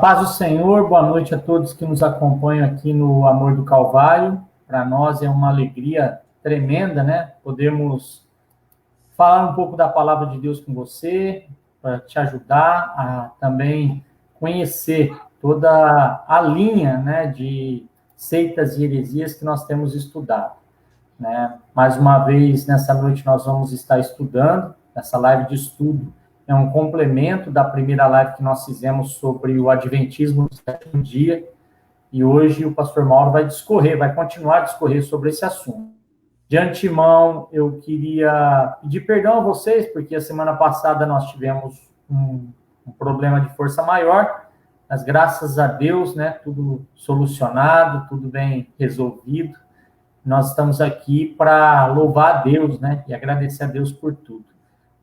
paz do Senhor, boa noite a todos que nos acompanham aqui no Amor do Calvário. Para nós é uma alegria tremenda, né? Podermos falar um pouco da palavra de Deus com você, para te ajudar a também conhecer toda a linha, né, de seitas e heresias que nós temos estudado, né? Mais uma vez, nessa noite nós vamos estar estudando, essa live de estudo é um complemento da primeira live que nós fizemos sobre o Adventismo do sétimo dia, e hoje o pastor Mauro vai continuar a discorrer sobre esse assunto. De antemão, eu queria pedir perdão a vocês, porque a semana passada nós tivemos um problema de força maior, mas graças a Deus, né, tudo solucionado, tudo bem resolvido. Nós estamos aqui para louvar a Deus, né, e agradecer a Deus por tudo.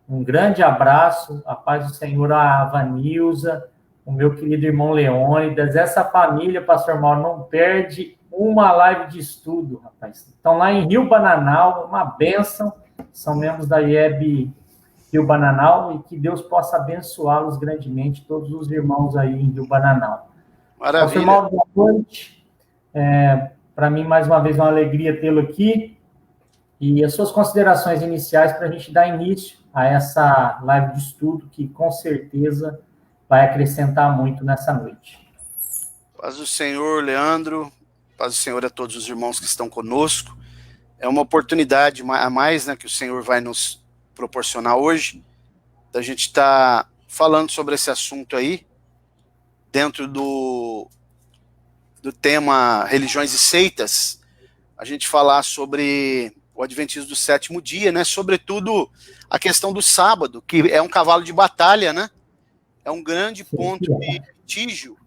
Um grande abraço, a paz do Senhor, a Vanilza, o meu querido irmão Leônidas, essa família, pastor Mauro, não perde uma live de estudo, rapaz. Estão lá em Rio Bananal, uma bênção, são membros da IEB Rio Bananal, e que Deus possa abençoá-los grandemente, todos os irmãos aí em Rio Bananal. Maravilha. Pastor Mauro, boa noite. Para mim, mais uma vez, uma alegria tê-lo aqui. E as suas considerações iniciais para a gente dar início a essa live de estudo que, com certeza, vai acrescentar muito nessa noite. Paz do Senhor, Leandro. Paz do Senhor a todos os irmãos que estão conosco. É uma oportunidade a mais, né, que o Senhor vai nos proporcionar hoje, da gente estar falando sobre esse assunto aí, dentro do tema religiões e seitas, a gente falar sobre o Adventismo do sétimo dia, né? Sobretudo a questão do sábado, que é um cavalo de batalha, né? É um grande ponto de litígio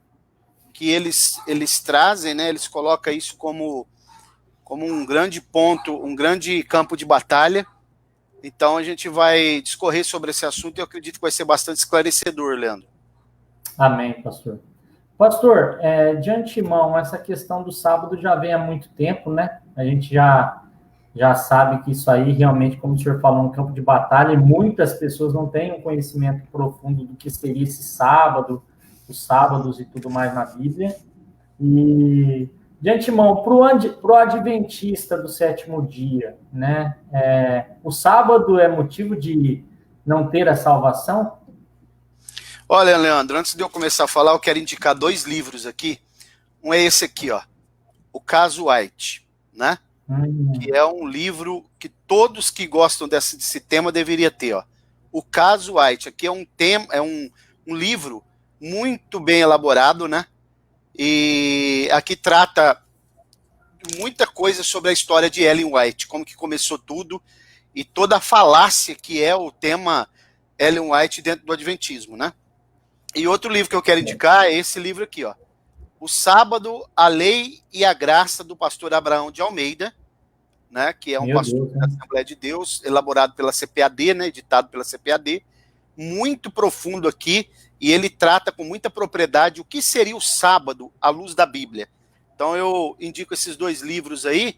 que eles trazem, né? Eles colocam isso como um grande ponto, um grande campo de batalha. Então a gente vai discorrer sobre esse assunto e eu acredito que vai ser bastante esclarecedor, Leandro. Amém, pastor. Pastor, de antemão, essa questão do sábado já vem há muito tempo, né? A gente já sabe que isso aí realmente, como o senhor falou, é um campo de batalha, e muitas pessoas não têm um conhecimento profundo do que seria esse sábado, os sábados e tudo mais na Bíblia. E, de antemão, para o adventista do sétimo dia, né, o sábado é motivo de não ter a salvação? Olha, Leandro, antes de eu começar a falar, eu quero indicar 2 livros aqui. Um é esse aqui, ó, O Caso White, né? Que é um livro que todos que gostam desse tema deveriam ter, ó. O Caso White, aqui é um livro muito bem elaborado, né? E aqui trata muita coisa sobre a história de Ellen White, como que começou tudo e toda a falácia que é o tema Ellen White dentro do Adventismo, né? E outro livro que eu quero indicar é esse livro aqui, ó. O Sábado, a Lei e a Graça, do pastor Abraão de Almeida, né, que é um pastor da Assembleia de Deus, elaborado pela CPAD, né, editado pela CPAD, muito profundo aqui, e ele trata com muita propriedade o que seria o sábado à luz da Bíblia. Então eu indico esses 2 livros aí,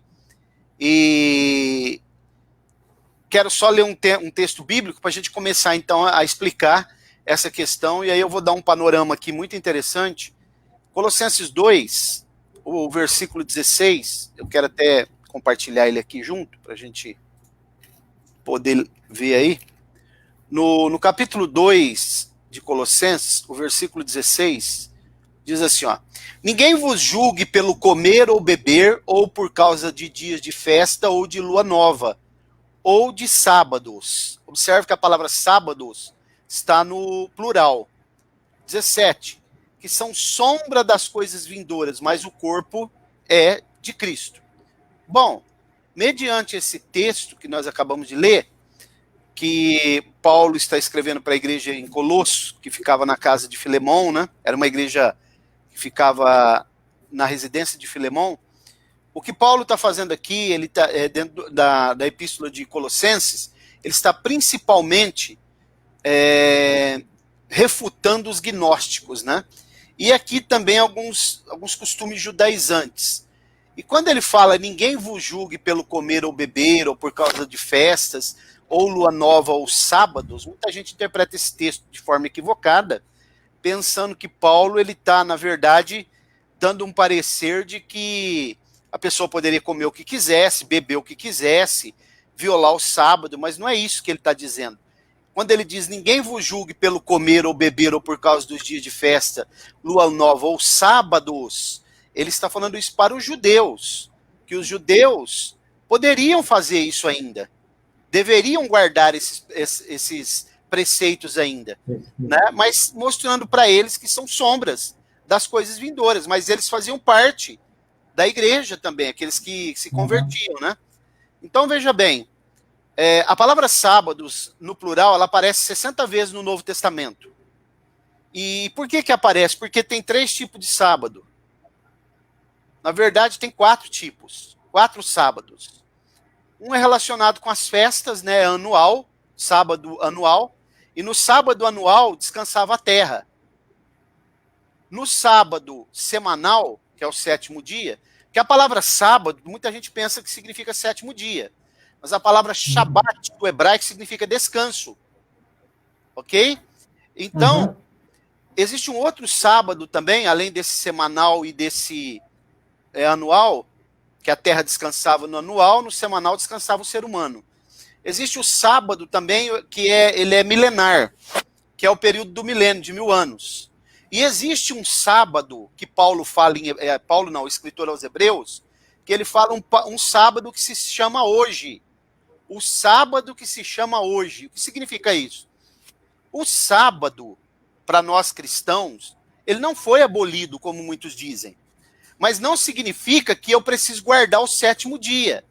e quero só ler um texto bíblico para a gente começar então a explicar essa questão, e aí eu vou dar um panorama aqui muito interessante. Colossenses 2, o versículo 16, eu quero até compartilhar ele aqui junto, para a gente poder ver aí. No capítulo 2 de Colossenses, o versículo 16, diz assim, ó: ninguém vos julgue pelo comer ou beber, ou por causa de dias de festa, ou de lua nova, ou de sábados. Observe que a palavra sábados está no plural. 17, que são sombra das coisas vindouras, mas o corpo é de Cristo. Bom, mediante esse texto que nós acabamos de ler, que Paulo está escrevendo para a igreja em Colosso, que ficava na casa de Filemão, né? Era uma igreja que ficava na residência de Filemão. O que Paulo está fazendo aqui, ele está dentro da epístola de Colossenses, ele está principalmente refutando os gnósticos, né? E aqui também alguns costumes judaizantes. E quando ele fala, ninguém vos julgue pelo comer ou beber, ou por causa de festas, ou lua nova ou sábados, muita gente interpreta esse texto de forma equivocada, pensando que Paulo ele está, na verdade, dando um parecer de que a pessoa poderia comer o que quisesse, beber o que quisesse, violar o sábado, mas não é isso que ele está dizendo. Quando ele diz, ninguém vos julgue pelo comer ou beber ou por causa dos dias de festa, lua nova ou sábados, ele está falando isso para os judeus, que os judeus poderiam fazer isso ainda, deveriam guardar esses preceitos ainda, né? Mas mostrando para eles que são sombras das coisas vindouras, mas eles faziam parte da igreja também, aqueles que se convertiam, né? Então, veja bem, a palavra sábados, no plural, ela aparece 60 vezes no Novo Testamento. E por que aparece? Porque tem 3 tipos de sábado. Na verdade, tem 4 tipos, 4 sábados. Um é relacionado com as festas, né, anual, sábado anual, e no sábado anual descansava a terra. No sábado semanal, que é o 7º dia, que a palavra sábado, muita gente pensa que significa 7º dia, mas a palavra Shabat do hebraico significa descanso, ok? Então, existe um outro sábado também, além desse semanal e desse anual, que a terra descansava no anual, no semanal descansava o ser humano. Existe o sábado também, que ele é milenar, que é o período do milênio, de 1000 anos. E existe um sábado que Paulo fala, o escritor aos Hebreus, que ele fala um sábado que se chama hoje. O sábado que se chama hoje. O que significa isso? O sábado, para nós cristãos, ele não foi abolido, como muitos dizem. Mas não significa que eu preciso guardar o 7º dia.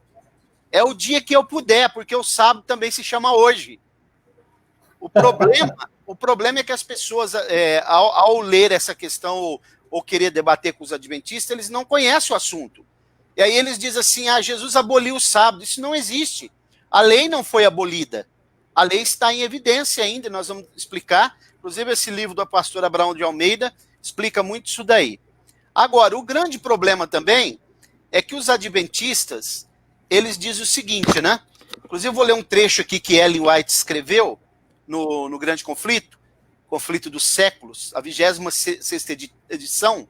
É o dia que eu puder, porque o sábado também se chama hoje. O problema é que as pessoas, ao ler essa questão ou querer debater com os adventistas, eles não conhecem o assunto. E aí eles dizem assim, Jesus aboliu o sábado. Isso não existe. A lei não foi abolida. A lei está em evidência ainda, nós vamos explicar. Inclusive, esse livro do pastor Abraão de Almeida explica muito isso daí. Agora, o grande problema também é que os adventistas, eles dizem o seguinte, né? Inclusive, eu vou ler um trecho aqui que Ellen White escreveu no Grande Conflito dos Séculos, a 26ª edição,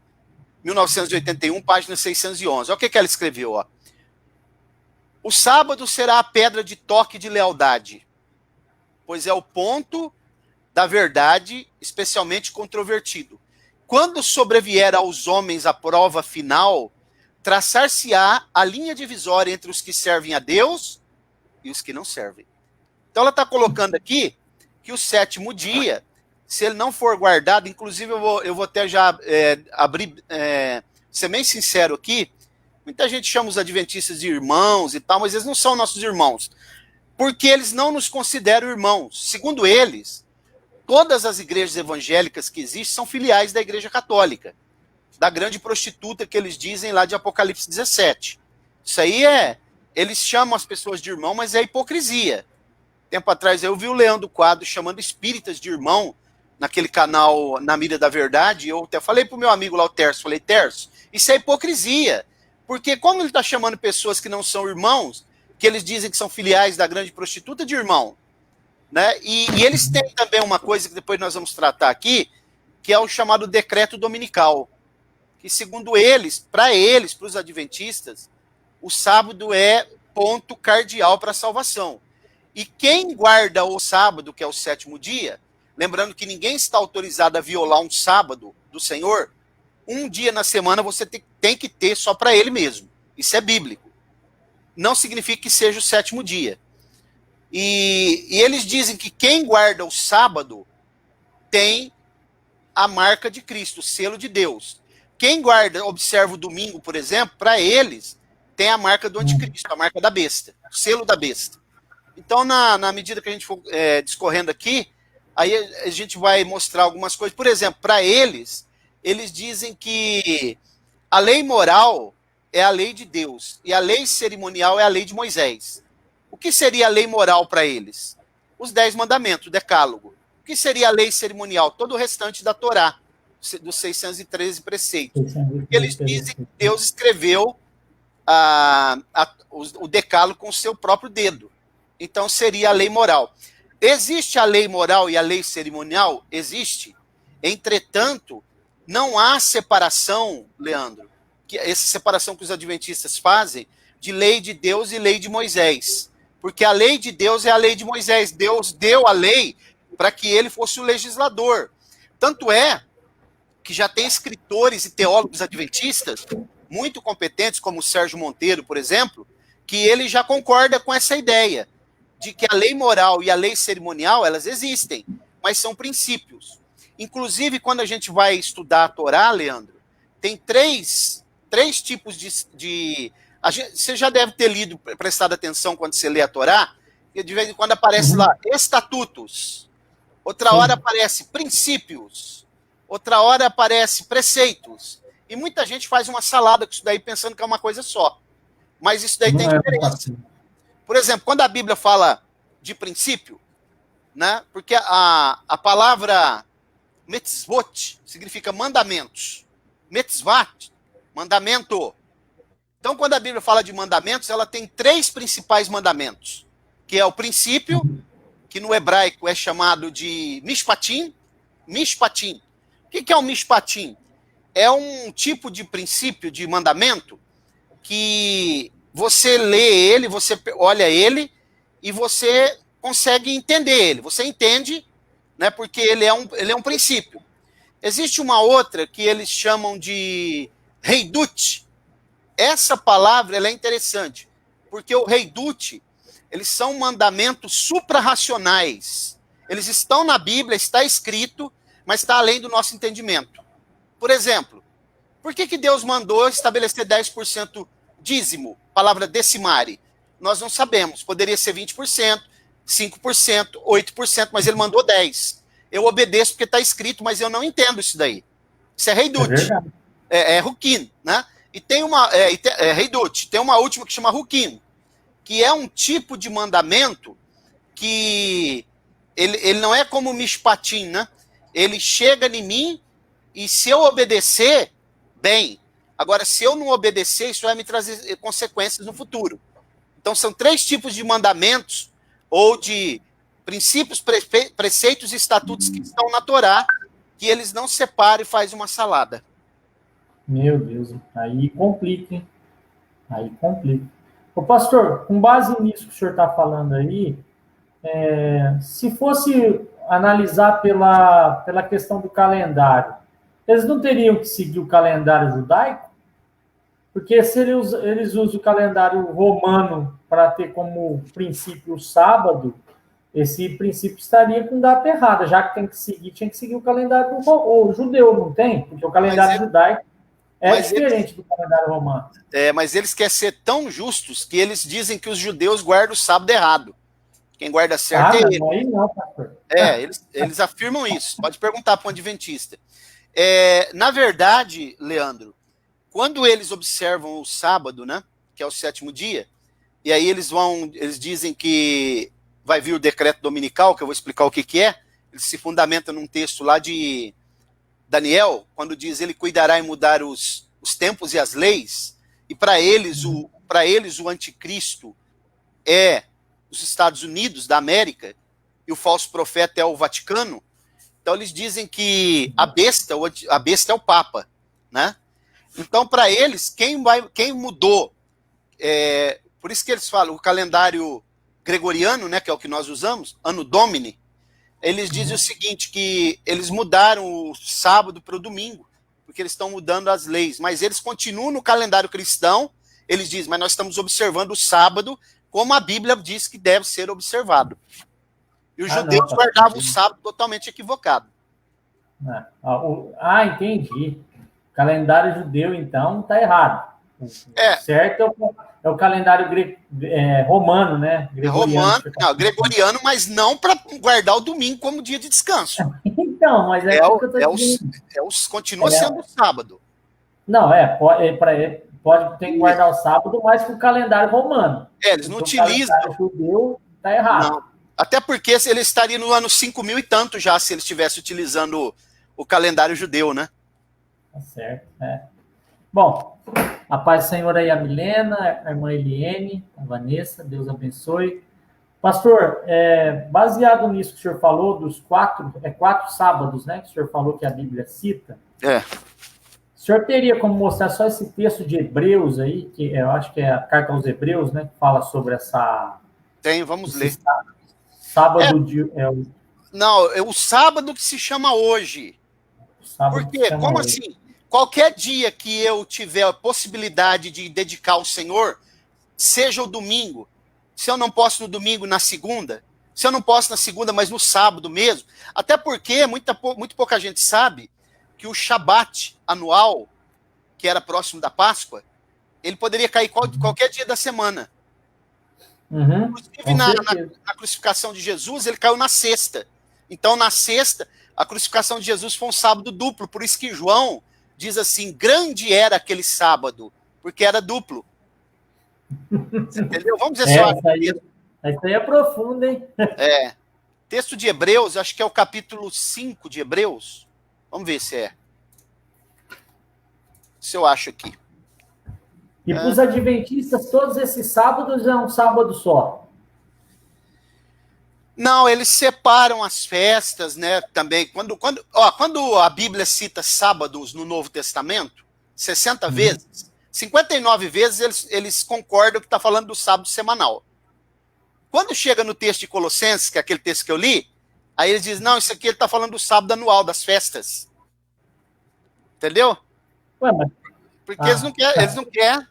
1981, página 611. Olha o que ela escreveu, ó. O sábado será a pedra de toque de lealdade, pois é o ponto da verdade especialmente controvertido. Quando sobrevier aos homens a prova final, traçar-se-á a linha divisória entre os que servem a Deus e os que não servem. Então ela está colocando aqui que o 7º dia, se ele não for guardado, inclusive eu vou até já ser bem sincero aqui, muita gente chama os adventistas de irmãos e tal, mas eles não são nossos irmãos, porque eles não nos consideram irmãos. Segundo eles, todas as igrejas evangélicas que existem são filiais da Igreja Católica, da grande prostituta que eles dizem lá de Apocalipse 17. Isso aí eles chamam as pessoas de irmão, mas é hipocrisia. Tempo atrás eu vi o Leandro Quadro chamando espíritas de irmão naquele canal Na Mira da Verdade, eu até falei pro meu amigo lá, o Terço, falei, Terço, isso é hipocrisia, porque como ele está chamando pessoas que não são irmãos, que eles dizem que são filiais da grande prostituta de irmão, né? E eles têm também uma coisa que depois nós vamos tratar aqui, que é o chamado decreto dominical, que segundo eles, para os adventistas, o sábado é ponto cardeal para a salvação. E quem guarda o sábado, que é o 7º dia, lembrando que ninguém está autorizado a violar um sábado do Senhor, um dia na semana você tem que ter só para ele mesmo. Isso é bíblico. Não significa que seja o 7º dia. E eles dizem que quem guarda o sábado tem a marca de Cristo, o selo de Deus. Quem observa o domingo, por exemplo, para eles, tem a marca do anticristo, a marca da besta, o selo da besta. Então, na medida que a gente for discorrendo aqui, aí a gente vai mostrar algumas coisas. Por exemplo, para eles dizem que a lei moral é a lei de Deus e a lei cerimonial é a lei de Moisés. O que seria a lei moral para eles? Os 10 mandamentos, o decálogo. O que seria a lei cerimonial? Todo o restante da Torá, dos 613 preceitos. Eles dizem que Deus escreveu o decálogo com o seu próprio dedo. Então seria a lei moral. Existe a lei moral e a lei cerimonial? Existe. Entretanto, não há separação, Leandro, essa separação que os adventistas fazem de lei de Deus e lei de Moisés. Porque a lei de Deus é a lei de Moisés. Deus deu a lei para que ele fosse o legislador. Tanto é que já tem escritores e teólogos adventistas muito competentes, como o Sérgio Monteiro, por exemplo, que ele já concorda com essa ideia de que a lei moral e a lei cerimonial, elas existem, mas são princípios. Inclusive, quando a gente vai estudar a Torá, Leandro, tem três tipos de você já deve ter lido, prestado atenção quando você lê a Torá, e de vez em quando aparece lá estatutos, outra hora aparece princípios, outra hora aparece preceitos, e muita gente faz uma salada com isso daí pensando que é uma coisa só. Mas isso daí tem diferença. Por exemplo, quando a Bíblia fala de princípio, né, porque a palavra mitzvot significa mandamentos. Mitzvat, mandamento. Então, quando a Bíblia fala de mandamentos, ela tem 3 principais mandamentos, que é o princípio, que no hebraico é chamado de mishpatim. Mishpatim. O que é o mishpatim? É um tipo de princípio, de mandamento, que você lê ele, você olha ele, e você consegue entender ele. Você entende, né, porque ele é um princípio. Existe uma outra que eles chamam de reidut. Essa palavra ela é interessante, porque o reidut, eles são mandamentos suprarracionais. Eles estão na Bíblia, está escrito, mas está além do nosso entendimento. Por exemplo, por que Deus mandou estabelecer 10% dízimo, palavra decimare? Nós não sabemos, poderia ser 20%, 5%, 8%, mas ele mandou 10%. Eu obedeço porque está escrito, mas eu não entendo isso daí. Isso é reidut. É ruquim, né? E tem uma reidut, tem uma última que chama ruquim, que é um tipo de mandamento que ele não é como o mishpatim, né? Ele chega em mim e se eu obedecer, bem. Agora, se eu não obedecer, isso vai me trazer consequências no futuro. Então, são 3 tipos de mandamentos ou de princípios, preceitos e estatutos que estão na Torá, que eles não separam e fazem uma salada. Meu Deus, aí complica, hein? Aí complica. Ô, pastor, com base nisso que o senhor está falando aí, se fosse analisar pela questão do calendário, eles não teriam que seguir o calendário judaico? Porque se eles usam o calendário romano para ter como princípio o sábado, esse princípio estaria com data errada, já que tinha que seguir o calendário o judeu, não tem? Porque o calendário judaico diferente do calendário romano. Mas eles querem ser tão justos que eles dizem que os judeus guardam o sábado errado. Quem guarda certo é ele. Aí não, pastor. Eles afirmam isso. Pode perguntar para um adventista. Na verdade, Leandro, quando eles observam o sábado, né, que é o 7º dia, e aí eles dizem que vai vir o decreto dominical, que eu vou explicar o que é, ele se fundamenta num texto lá de Daniel, quando diz ele cuidará em mudar os tempos e as leis, e para eles o anticristo é os Estados Unidos da América, e o falso profeta é o Vaticano. Então eles dizem que a besta é o Papa, né? Então, para eles, quem mudou, por isso que eles falam, o calendário gregoriano, né, que é o que nós usamos, Anno Domini, eles dizem o seguinte, que eles mudaram o sábado para o domingo, porque eles estão mudando as leis, mas eles continuam no calendário cristão, eles dizem, mas nós estamos observando o sábado como a Bíblia diz que deve ser observado. E os judeus guardavam o sábado totalmente equivocado. Entendi. O calendário judeu, então, está errado. Certo é o calendário romano, né? Gregoriano, mas não para guardar o domingo como dia de descanso. Então, mas continua sendo o sábado. Não, tem que guardar o sábado, mas com o calendário romano. Eles não utilizam. O calendário judeu está errado. Não. Até porque ele estaria no ano 5.000 e tanto já, se ele estivesse utilizando o calendário judeu, né? Tá certo, Bom, a paz do Senhor aí, a Milena, a irmã Eliene, a Vanessa, Deus abençoe. Pastor, baseado nisso que o senhor falou, dos quatro sábados, né, que o senhor falou que a Bíblia cita, o senhor teria como mostrar só esse texto de Hebreus aí, que eu acho que é a carta aos Hebreus, né, que fala sobre essa... Tem, vamos ler. Sábado Não, é o sábado que se chama hoje. Por quê? Como assim? Qualquer dia que eu tiver a possibilidade de dedicar ao Senhor, seja o domingo, se eu não posso no domingo, na segunda, se eu não posso na segunda, mas no sábado mesmo, até porque muito pouca gente sabe que o Shabat anual, que era próximo da Páscoa, ele poderia cair qualquer dia da semana. Inclusive, na crucificação de Jesus, ele caiu na sexta. Então, na sexta, a crucificação de Jesus foi um sábado duplo. Por isso que João diz assim, grande era aquele sábado, porque era duplo. Você entendeu? Vamos dizer só. Essa aí é profunda, hein? Texto de Hebreus, acho que é o capítulo 5 de Hebreus. Vamos ver se é. Se eu acho aqui. E para os adventistas, todos esses sábados é um sábado só? Não, eles separam as festas, né? Também. Quando a Bíblia cita sábados no Novo Testamento, 60 vezes, 59 vezes eles concordam que está falando do sábado semanal. Quando chega no texto de Colossenses, que é aquele texto que eu li, aí eles dizem, não, isso aqui ele está falando do sábado anual, das festas. Entendeu? Porque eles não querem.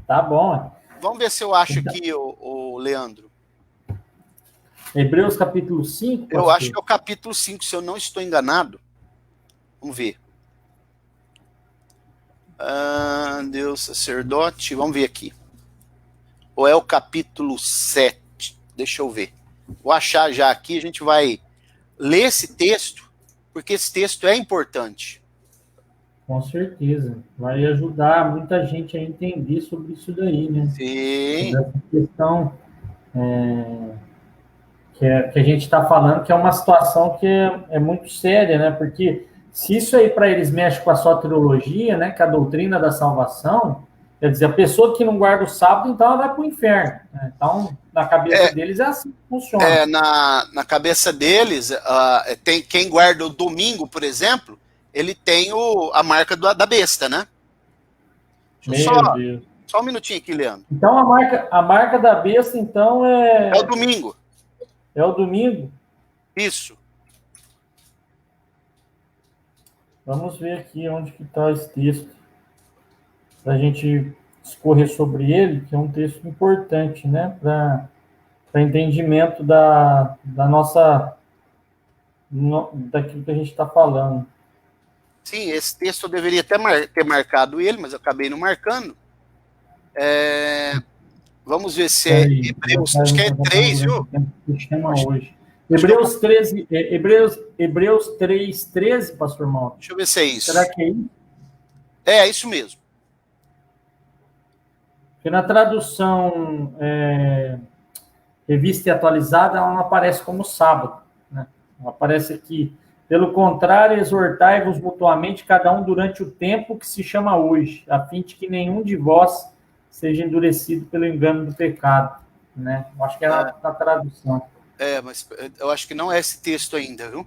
Tá bom. Vamos ver se eu acho aqui, o Leandro. Hebreus capítulo 5? Eu acho que é o capítulo 5, se eu não estou enganado. Vamos ver. Deus sacerdote, vamos ver aqui. Ou é o capítulo 7? Deixa eu ver. Vou achar já aqui, a gente vai ler esse texto, porque esse texto é importante. Com certeza. Vai ajudar muita gente a entender sobre isso daí, né? Sim. Sobre essa questão que a gente está falando, que é uma situação que é muito séria, né? Porque se isso aí para eles mexe com a soteriologia, né? Com a doutrina da salvação, quer dizer, a pessoa que não guarda o sábado, então ela vai para o inferno. Né? Então, na cabeça deles é assim que funciona. Na cabeça deles, tem quem guarda o domingo, por exemplo, ele tem a marca da besta, né? Deus. Só um minutinho aqui, Leandro. Então, a marca da besta, então, é o domingo. É o domingo? Isso. Vamos ver aqui onde que está esse texto. Para a gente escorrer sobre ele, que é um texto importante, né? Para entendimento da nossa... daquilo que a gente está falando. Sim, esse texto eu deveria até ter marcado ele, mas eu acabei não marcando. Vamos ver se é Hebreus, acho que é 3, viu? Hoje. Hebreus 13, Hebreus 3, 13, pastor Mauro. Deixa eu ver se é isso. Será que é isso? É isso mesmo. Porque na tradução revista e atualizada, ela não aparece como sábado. Né? Ela aparece aqui. Pelo contrário, exortai-vos mutuamente, cada um durante o tempo que se chama hoje, a fim de que nenhum de vós seja endurecido pelo engano do pecado. Né? Eu acho que é na tradução. Mas eu acho que não é esse texto ainda, viu?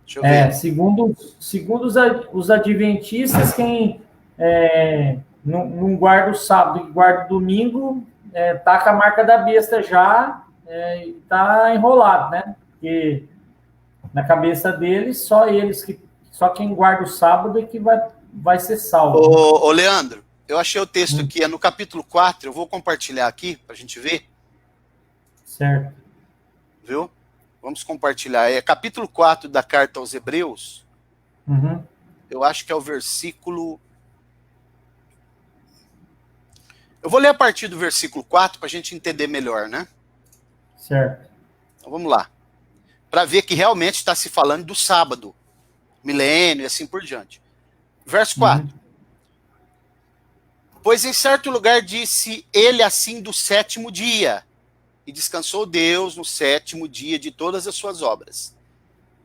Deixa eu ver. Segundo os adventistas, quem não guarda o sábado e guarda o domingo, tá com a marca da besta já e tá enrolado, né? Porque na cabeça deles, só quem guarda o sábado é que vai ser salvo. Ô, Leandro, eu achei o texto aqui, é no capítulo 4, eu vou compartilhar aqui pra gente ver. Certo. Viu? Vamos compartilhar. É capítulo 4 da carta aos Hebreus. Eu acho que é o versículo... Eu vou ler a partir do versículo 4 para a gente entender melhor, né? Certo. Então vamos lá. Para ver que realmente está se falando do sábado, milênio e assim por diante. Verso 4. Pois em certo lugar disse ele assim do sétimo dia, e descansou Deus no sétimo dia de todas as suas obras.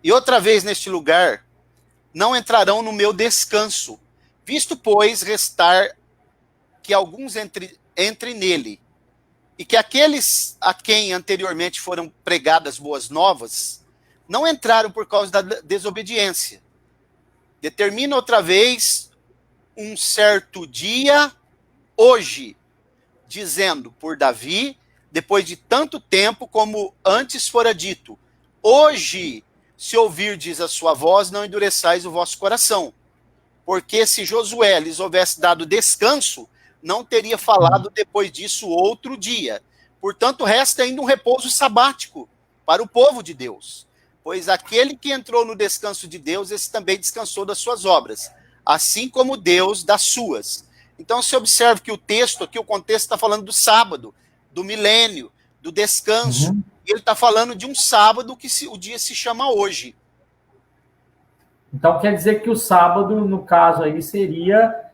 E outra vez neste lugar, não entrarão no meu descanso, visto, pois, restar que alguns entre nele. e que aqueles a quem anteriormente foram pregadas boas novas não entraram por causa da desobediência. Determina outra vez um certo dia, hoje, dizendo por Davi, depois de tanto tempo como antes fora dito, hoje, se ouvirdes a sua voz, não endureçais o vosso coração. Porque se Josué lhes houvesse dado descanso, não teria falado depois disso outro dia. Portanto, resta ainda um repouso sabático para o povo de Deus. Pois aquele que entrou no descanso de Deus, esse também descansou das suas obras, assim como Deus das suas. Então, se observa que o texto aqui, o contexto está falando do sábado, do milênio, do descanso. Uhum. Ele está falando de um sábado que o dia se chama hoje. Então, quer dizer que o sábado, no caso aí, seria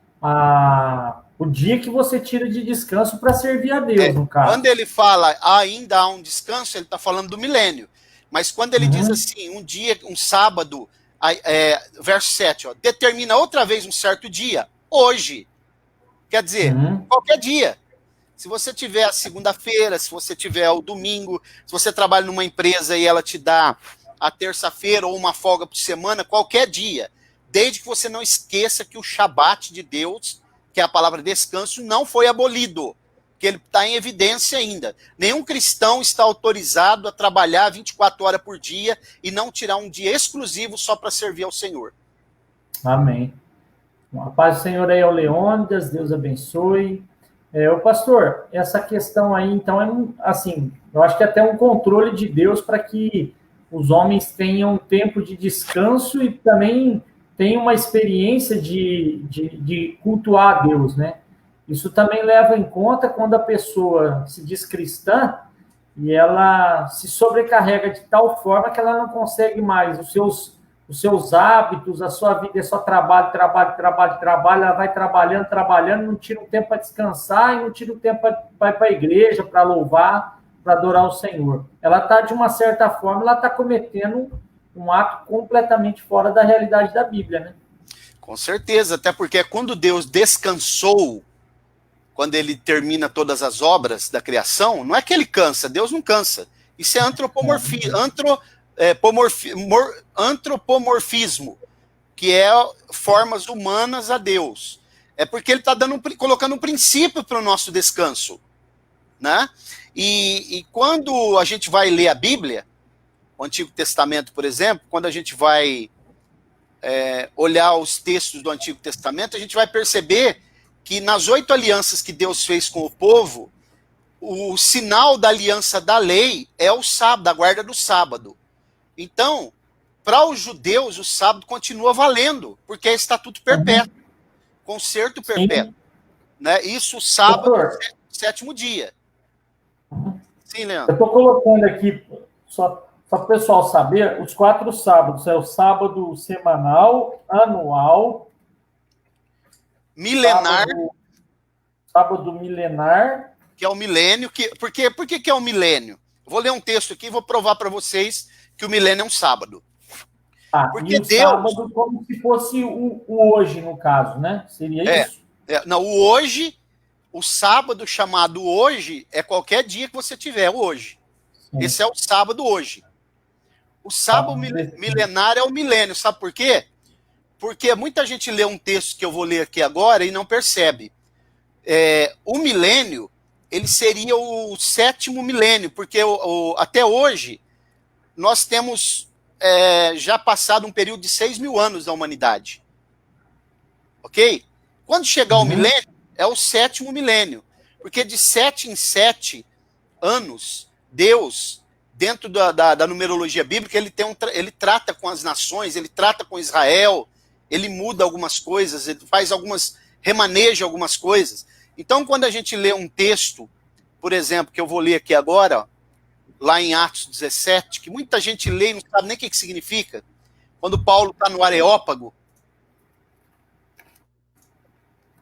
o dia que você tira de descanso para servir a Deus, no caso. Quando ele fala ainda há um descanso, ele está falando do milênio. Mas quando ele diz assim, um dia, um sábado, verso 7, ó, determina outra vez um certo dia, hoje. Quer dizer, qualquer dia. Se você tiver a segunda-feira, se você tiver o domingo, se você trabalha numa empresa e ela te dá a terça-feira ou uma folga por semana, qualquer dia. Desde que você não esqueça que o Shabat de Deus, que é a palavra descanso, não foi abolido. Que ele está em evidência ainda. Nenhum cristão está autorizado a trabalhar 24 horas por dia e não tirar um dia exclusivo só para servir ao Senhor. Amém. A paz do Senhor aí ao Leônidas, Deus abençoe. O pastor, essa questão aí, então, assim, eu acho que é até um controle de Deus para que os homens tenham tempo de descanso e também tenham uma experiência de cultuar a Deus, né? Isso também leva em conta quando a pessoa se diz cristã e ela se sobrecarrega de tal forma que ela não consegue mais os seus hábitos, a sua vida é só trabalho, ela vai trabalhando, não tira um tempo para descansar e não tira um tempo para ir para a igreja, para louvar, para adorar o Senhor. Ela está, de uma certa forma, ela está cometendo um ato completamente fora da realidade da Bíblia, né? Com certeza, até porque quando Deus descansou, quando ele termina todas as obras da criação, não é que ele cansa, Deus não cansa. Isso é antropomorfismo, que é formas humanas a Deus. É porque ele está colocando um princípio para o nosso descanso, né? E quando a gente vai ler a Bíblia, o Antigo Testamento, por exemplo, quando a gente vai olhar os textos do Antigo Testamento, a gente vai perceber que nas 8 alianças que Deus fez com o povo, o sinal da aliança da lei é o sábado, a guarda do sábado. Então, para os judeus, o sábado continua valendo, porque é estatuto perpétuo, concerto perpétuo. Né? Isso, o sábado, sétimo dia. Sim, Leandro. Eu estou colocando aqui, só para o pessoal saber, os 4 sábados. É o sábado semanal, anual, milenar. Sábado milenar. Que é o milênio. Por que é o milênio? Vou ler um texto aqui e vou provar para vocês que o milênio é um sábado. Porque e o Deus... sábado como se fosse o hoje, no caso, né? Seria isso? Não, o hoje, o sábado chamado hoje, é qualquer dia que você tiver, hoje. Sim. Esse é o sábado hoje. O sábado milenar é o milênio, sabe por quê? Porque muita gente lê um texto que eu vou ler aqui agora e não percebe. O milênio, ele seria o 7º milênio, porque até hoje nós temos já passado um período de 6.000 anos da humanidade. Ok? Quando chegar o milênio, é o 7º milênio. Porque de 7 em 7 anos, Deus, dentro da numerologia bíblica, ele trata com as nações, ele trata com Israel, ele muda algumas coisas, ele remaneja algumas coisas. Então, quando a gente lê um texto, por exemplo, que eu vou ler aqui agora, lá em Atos 17, que muita gente lê e não sabe nem o que significa, quando Paulo está no Areópago,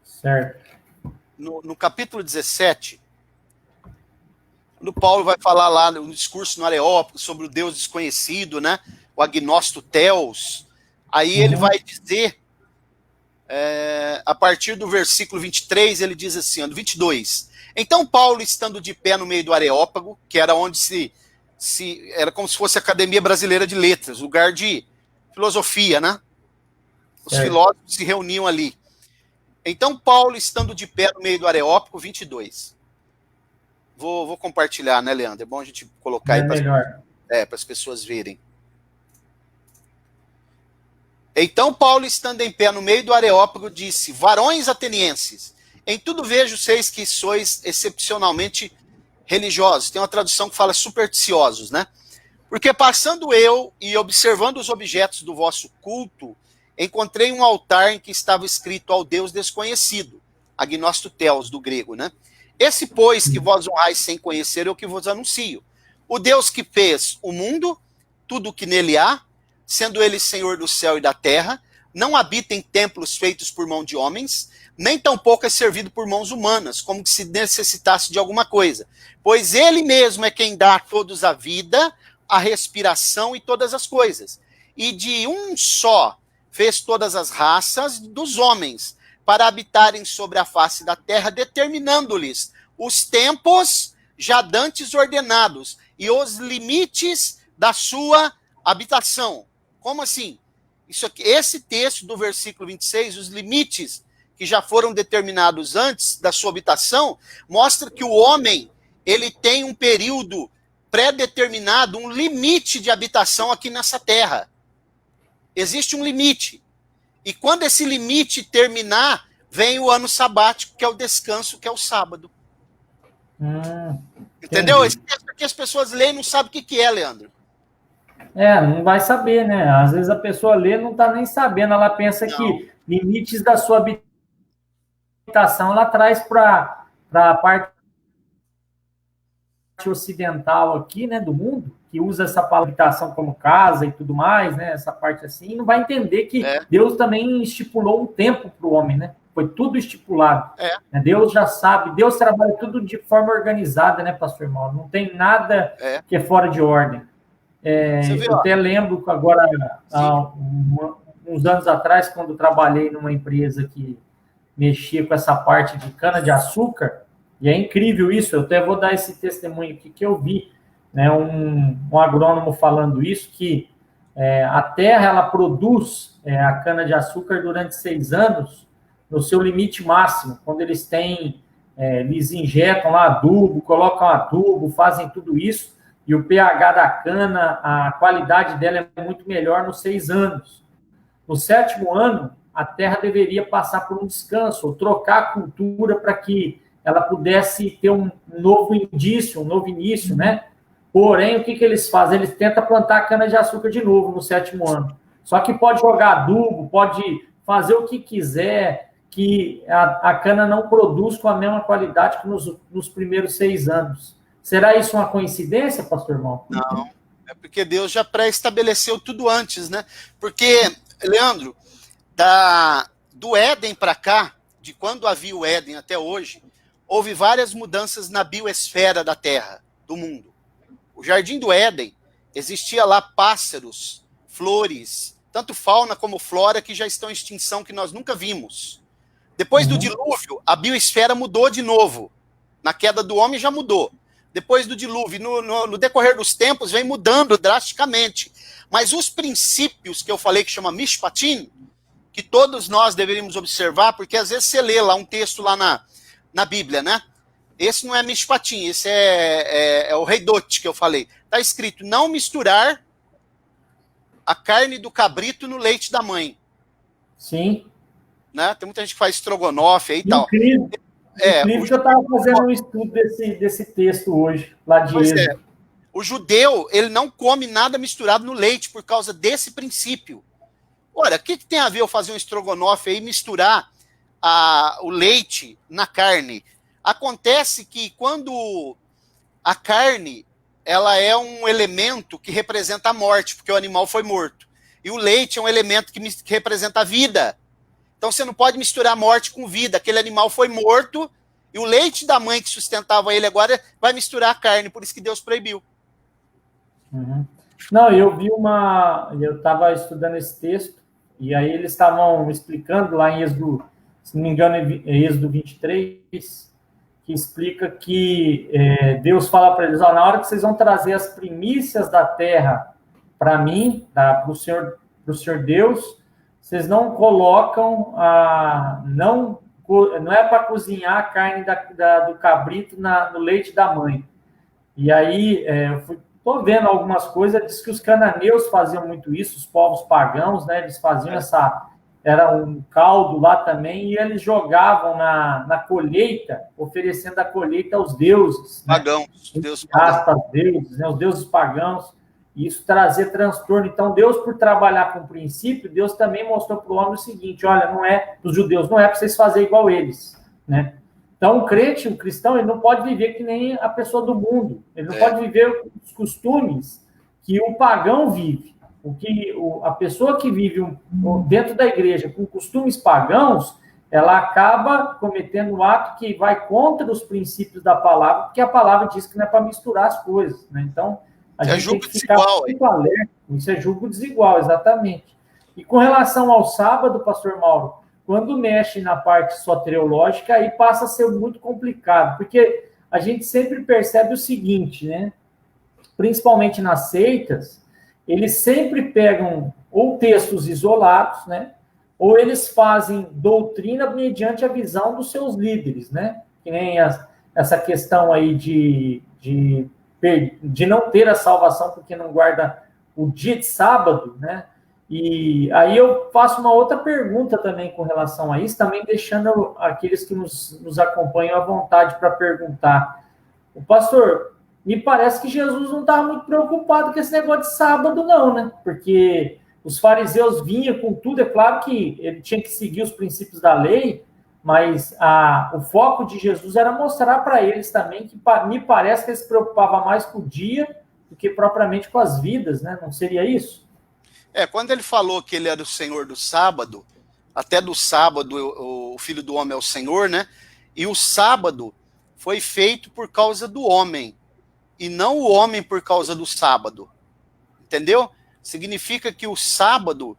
certo. No capítulo 17, quando Paulo vai falar lá no discurso no Areópago sobre o Deus desconhecido, né, o agnóstico Theos, aí ele vai dizer, a partir do versículo 23, ele diz assim, do 22, Então Paulo, estando de pé no meio do Areópago, que era onde era como se fosse a Academia Brasileira de Letras, lugar de filosofia, né? Os filósofos se reuniam ali. Então Paulo, estando de pé no meio do Areópago, 22. Vou compartilhar, né, Leandro? É bom a gente colocar aí para as pessoas verem. Então Paulo, estando em pé no meio do Areópago, disse: varões atenienses, em tudo vejo vocês que sois excepcionalmente religiosos. Tem uma tradução que fala supersticiosos, né? Porque passando eu e observando os objetos do vosso culto, encontrei um altar em que estava escrito ao Deus desconhecido, agnosto theos, do grego, né? Esse, pois, que vós honrais sem conhecer, é o que vos anuncio. O Deus que fez o mundo, tudo o que nele há, sendo ele Senhor do céu e da terra, não habita em templos feitos por mão de homens, nem tampouco é servido por mãos humanas, como que se necessitasse de alguma coisa. Pois ele mesmo é quem dá a todos a vida, a respiração e todas as coisas. E de um só fez todas as raças dos homens, para habitarem sobre a face da terra, determinando-lhes os tempos já dantes ordenados e os limites da sua habitação. Como assim? Isso aqui, esse texto do versículo 26, os limites que já foram determinados antes da sua habitação, mostra que o homem, ele tem um período pré-determinado, um limite de habitação aqui nessa terra. Existe um limite. E quando esse limite terminar, vem o ano sabático, que é o descanso, que é o sábado. Entendeu? Esse texto aqui as pessoas leem e não sabem o que é, Leandro. Não vai saber, né? Às vezes a pessoa lê e não está nem sabendo. Ela pensa que limites da sua habitação ela traz para a parte ocidental aqui, né, do mundo, que usa essa palavra habitação como casa e tudo mais, né? Essa parte assim, não vai entender que Deus também estipulou um tempo para o homem, né? Foi tudo estipulado. Deus já sabe, Deus trabalha tudo de forma organizada, né, pastor irmão? Não tem nada que é fora de ordem. Eu até lembro que agora, uns anos atrás, quando trabalhei numa empresa que mexia com essa parte de cana-de-açúcar, e é incrível isso, eu até vou dar esse testemunho aqui que eu vi, né, um agrônomo falando isso, que a terra ela produz a cana-de-açúcar durante 6 anos, no seu limite máximo, quando eles eles injetam lá adubo, colocam adubo, fazem tudo isso, e o pH da cana, a qualidade dela é muito melhor nos 6 anos. No 7º ano, a terra deveria passar por um descanso, ou trocar a cultura para que ela pudesse ter um novo indício, um novo início, né? Porém, o que eles fazem? Eles tentam plantar cana-de-açúcar de novo no 7º ano. Só que pode jogar adubo, pode fazer o que quiser, que a cana não produz com a mesma qualidade que nos primeiros 6 anos. Será isso uma coincidência, pastor irmão? Não, é porque Deus já pré-estabeleceu tudo antes, né? Porque, Leandro, do Éden para cá, de quando havia o Éden até hoje, houve várias mudanças na biosfera da Terra, do mundo. O Jardim do Éden, existia lá pássaros, flores, tanto fauna como flora que já estão em extinção, que nós nunca vimos. Depois do dilúvio, a biosfera mudou de novo. Na queda do homem já mudou. Depois do dilúvio, no decorrer dos tempos, vem mudando drasticamente. Mas os princípios que eu falei, que chama Mishpatim, que todos nós deveríamos observar, porque às vezes você lê lá um texto lá na Bíblia, né? Esse não é Mishpatim, esse é o Reidot que eu falei. Está escrito, não misturar a carne do cabrito no leite da mãe. Sim. Né? Tem muita gente que faz estrogonofe aí e tal. Incrível que eu estava fazendo um estudo desse texto hoje, lá de Êxodo. O judeu, ele não come nada misturado no leite por causa desse princípio. Ora, o que tem a ver eu fazer um estrogonofe aí e misturar o leite na carne? Acontece que quando a carne, ela é um elemento que representa a morte, porque o animal foi morto. E o leite é um elemento que representa a vida. Então você não pode misturar morte com vida. Aquele animal foi morto e o leite da mãe que sustentava ele agora vai misturar a carne. Por isso que Deus proibiu. Não, eu estava estudando esse texto e aí eles estavam explicando lá em Êxodo, se não me engano, Êxodo 23, que explica que Deus fala para eles, na hora que vocês vão trazer as primícias da terra para mim, para o Senhor Deus, vocês não colocam, não é para cozinhar a carne do cabrito no leite da mãe. E aí, estou vendo algumas coisas, diz que os cananeus faziam muito isso, os povos pagãos, né, eles faziam era um caldo lá também, e eles jogavam na colheita, oferecendo a colheita aos deuses. Pagãos, né? Deus pagãos. Deuses, né? Os deuses pagãos, e isso trazia transtorno. Então, Deus, por trabalhar com o princípio, Deus também mostrou para o homem o seguinte, olha, não é, os judeus, não é para vocês fazerem igual eles, né? Então, o crente, o cristão, ele não pode viver que nem a pessoa do mundo, ele não pode viver os costumes que o pagão vive. A pessoa que vive dentro da igreja com costumes pagãos, ela acaba cometendo um ato que vai contra os princípios da palavra, porque a palavra diz que não é para misturar as coisas, né? Então, a gente tem que ficar muito alerta. Isso é julgo desigual, exatamente. E com relação ao sábado, pastor Mauro, quando mexe na parte soteriológica, aí passa a ser muito complicado, porque a gente sempre percebe o seguinte, né? Principalmente nas seitas, eles sempre pegam ou textos isolados, né? Ou eles fazem doutrina mediante a visão dos seus líderes, né? Que nem essa questão aí de não ter a salvação porque não guarda o dia de sábado, né? E aí eu faço uma outra pergunta também com relação a isso, também deixando aqueles que nos acompanham à vontade para perguntar. O pastor, me parece que Jesus não estava muito preocupado com esse negócio de sábado, não, né? Porque os fariseus vinham com tudo, é claro que ele tinha que seguir os princípios da lei, mas o foco de Jesus era mostrar para eles também que me parece que ele se preocupava mais com o dia do que propriamente com as vidas, né? Não seria isso? Quando ele falou que ele era o Senhor do sábado, até do sábado o Filho do Homem é o Senhor, né? E o sábado foi feito por causa do homem, e não o homem por causa do sábado. Entendeu? Significa que o sábado,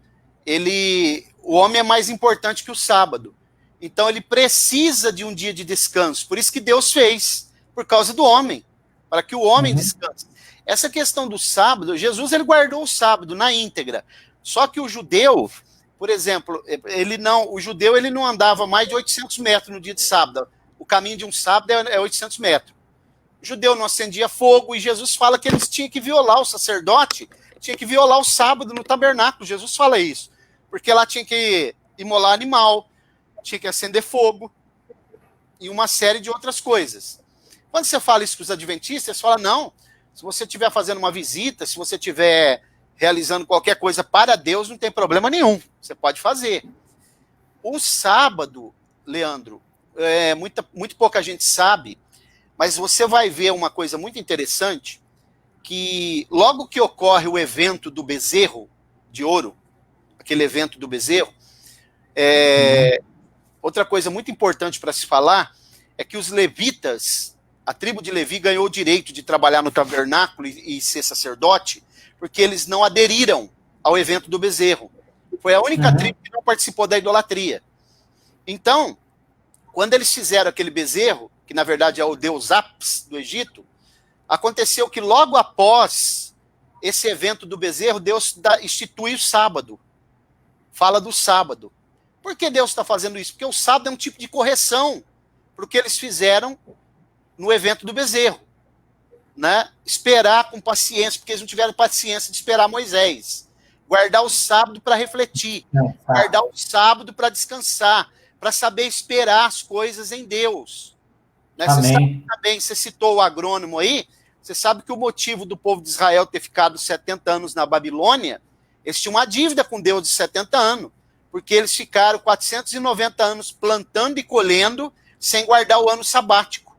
o homem é mais importante que o sábado. Então ele precisa de um dia de descanso. Por isso que Deus fez, por causa do homem, para que o homem descanse. Essa questão do sábado, Jesus ele guardou o sábado na íntegra. Só que o judeu, por exemplo, o judeu ele não andava mais de 800 metros no dia de sábado. O caminho de um sábado é 800 metros. O judeu não acendia fogo, e Jesus fala que eles tinham que violar o sacerdote, tinha que violar o sábado no tabernáculo. Jesus fala isso. Porque lá tinha que imolar animal, tinha que acender fogo, e uma série de outras coisas. Quando você fala isso para os adventistas, você fala, não, se você estiver fazendo uma visita, se você estiver realizando qualquer coisa para Deus, não tem problema nenhum, você pode fazer. O sábado, Leandro, muito pouca gente sabe, mas você vai ver uma coisa muito interessante, que logo que ocorre o evento do bezerro de ouro, aquele evento do bezerro, outra coisa muito importante para se falar é que os levitas, a tribo de Levi ganhou o direito de trabalhar no tabernáculo e ser sacerdote, porque eles não aderiram ao evento do bezerro. Foi a única tribo que não participou da idolatria. Então, quando eles fizeram aquele bezerro, que na verdade é o deus Apis do Egito, aconteceu que logo após esse evento do bezerro, Deus institui o sábado. Fala do sábado. Por que Deus está fazendo isso? Porque o sábado é um tipo de correção para o que eles fizeram no evento do bezerro, né? Esperar com paciência, porque eles não tiveram paciência de esperar Moisés. Guardar o sábado para refletir, guardar o sábado para descansar, para saber esperar as coisas em Deus. Né? Você sabe também, você citou o agrônomo aí, você sabe que o motivo do povo de Israel ter ficado 70 anos na Babilônia, eles tinham uma dívida com Deus de 70 anos, porque eles ficaram 490 anos plantando e colhendo sem guardar o ano sabático.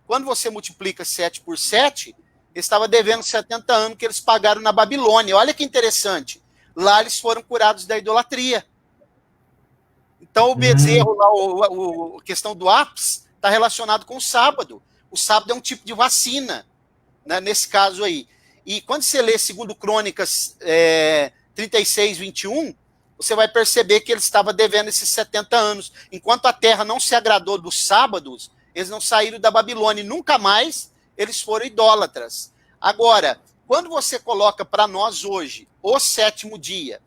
Quando você multiplica 7 por 7, eles estavam devendo 70 anos que eles pagaram na Babilônia. Olha que interessante. Lá eles foram curados da idolatria. Então o bezerro, a questão do Apis, está relacionado com o sábado. O sábado é um tipo de vacina, né, nesse caso aí. E quando você lê 2 Crônicas 36, 21, você vai perceber que ele estava devendo esses 70 anos. Enquanto a terra não se agradou dos sábados, Eles não saíram da Babilônia, e nunca mais eles foram idólatras. Agora, quando você coloca para nós hoje o sétimo dia,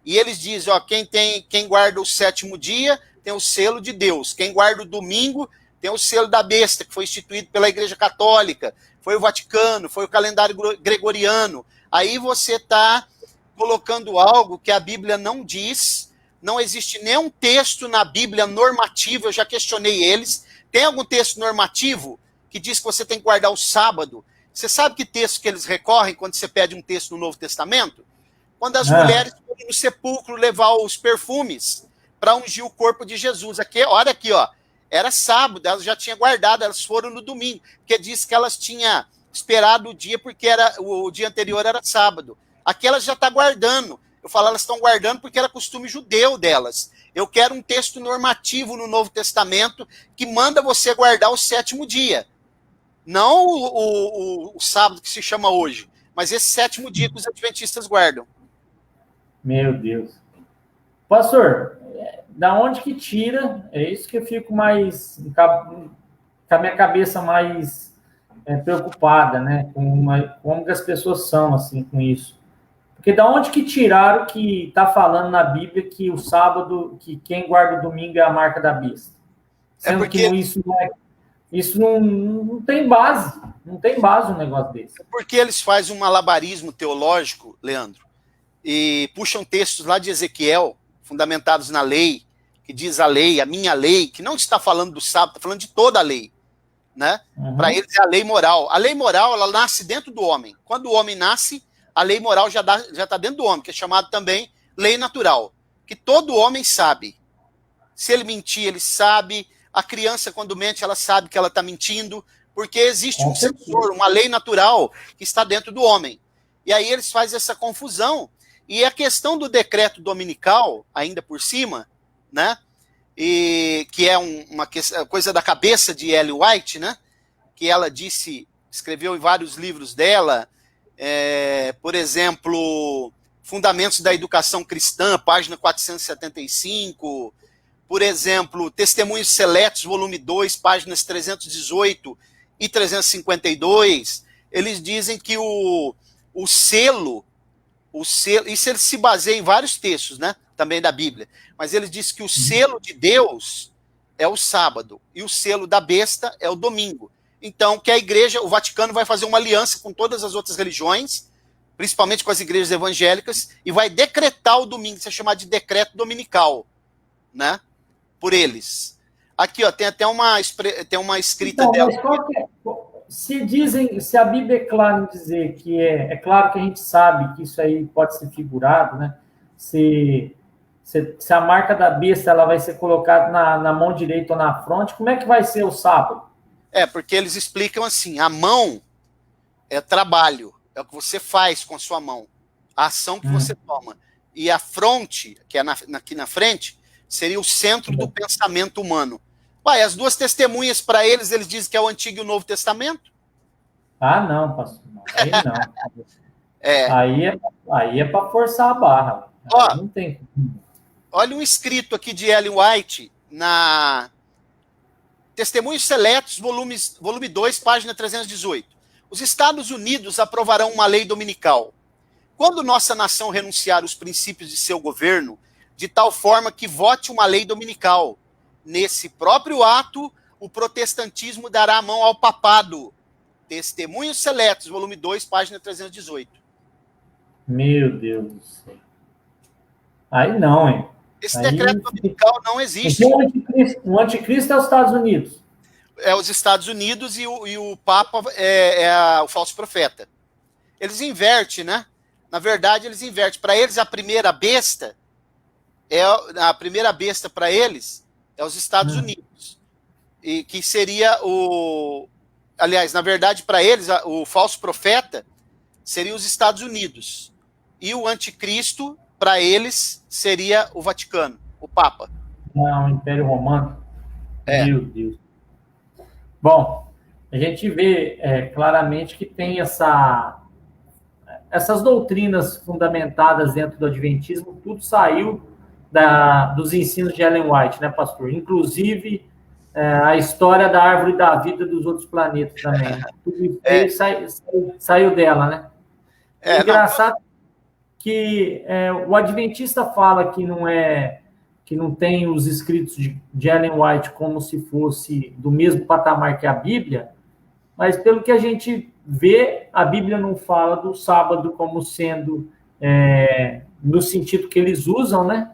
e eles dizem, ó, quem guarda o sétimo dia tem o selo de Deus, quem guarda o domingo tem o selo da besta, que foi instituído pela Igreja Católica, foi o Vaticano, foi o calendário gregoriano. Aí você está colocando algo que a Bíblia não diz, não existe nenhum texto na Bíblia normativo, eu já questionei eles. Tem algum texto normativo que diz que você tem que guardar o sábado? Você sabe que texto que eles recorrem quando você pede um texto no Novo Testamento? Quando as mulheres foram no sepulcro levar os perfumes para ungir o corpo de Jesus. Aqui, olha aqui, ó. Era sábado, elas já tinham guardado, elas foram no domingo, porque diz que elas tinham esperado o dia, porque o dia anterior era sábado. Aqui elas já estão guardando. Eu falo, elas estão guardando porque era costume judeu delas. Eu quero um texto normativo no Novo Testamento que manda você guardar o sétimo dia. Não o sábado que se chama hoje, mas esse sétimo dia que os adventistas guardam. Meu Deus. Pastor, da onde que tira? É isso que eu fico mais... com a minha cabeça mais preocupada, né? Como que as pessoas são, assim, com isso. Porque da onde que tiraram que está falando na Bíblia que o sábado, que quem guarda o domingo é a marca da besta? Sendo porque... que isso não tem base. Não tem base um negócio desse. É porque eles fazem um malabarismo teológico, Leandro, e puxam textos lá de Ezequiel, fundamentados na lei, que diz a lei, a minha lei, que não está falando do sábado, está falando de toda a lei. Né? Uhum. Para eles é a lei moral. A lei moral, ela nasce dentro do homem. Quando o homem nasce, a lei moral já está dentro do homem, que é chamado também lei natural, que todo homem sabe. Se ele mentir, ele sabe. A criança, quando mente, ela sabe que ela está mentindo, porque existe um sensor, uma lei natural que está dentro do homem. E aí eles fazem essa confusão. E a questão do decreto dominical, ainda por cima, né? E que é uma coisa da cabeça de Ellen White, né? Que ela escreveu em vários livros dela, por exemplo, Fundamentos da Educação Cristã, página 475, por exemplo, Testemunhos Seletos, volume 2, páginas 318 e 352, eles dizem que o selo, isso ele se baseia em vários textos, né? Também da Bíblia, mas ele diz que o selo de Deus é o sábado e o selo da besta é o domingo. Então, que a igreja, o Vaticano vai fazer uma aliança com todas as outras religiões, principalmente com as igrejas evangélicas, e vai decretar o domingo, isso é chamado de decreto dominical, né? Por eles. Aqui, ó, tem até uma escrita então, dela. Se a Bíblia é clara em dizer que é claro que a gente sabe que isso aí pode ser figurado, né? Se a marca da besta ela vai ser colocada na mão direita ou na fronte, como é que vai ser o sábado? Porque eles explicam assim, a mão é trabalho, é o que você faz com a sua mão, a ação que você toma. E a fronte, que é aqui na frente, seria o centro do pensamento humano. Uai, as duas testemunhas para eles dizem que é o Antigo e o Novo Testamento? Ah, não, pastor. Aí não. Aí é para forçar a barra. Ó, não tem. Olha um escrito aqui de Ellen White na Testemunhos Seletos, volume 2, página 318. Os Estados Unidos aprovarão uma lei dominical. Quando nossa nação renunciar os princípios de seu governo, de tal forma que vote uma lei dominical, nesse próprio ato, o protestantismo dará a mão ao papado. Testemunhos Seletos, volume 2, página 318. Meu Deus do céu. Aí não, hein? Esse decreto dominical não existe. O anticristo é os Estados Unidos. É os Estados Unidos e o Papa o falso profeta. Eles invertem, né? Na verdade, eles invertem. Para eles, a primeira besta para eles é os Estados Unidos. E que seria aliás, na verdade, para eles, o falso profeta seria os Estados Unidos. E o anticristo, para eles, seria o Vaticano, o Papa. Não, o Império Romano. Meu Deus. Bom, a gente vê claramente que tem essas doutrinas fundamentadas dentro do Adventismo, tudo saiu dos ensinos de Ellen White, né, pastor? Inclusive, a história da árvore da vida dos outros planetas também. Tudo isso saiu dela, né? Engraçado que o adventista fala que não tem os escritos de Ellen White como se fosse do mesmo patamar que a Bíblia, mas pelo que a gente vê, a Bíblia não fala do sábado como sendo no sentido que eles usam, né?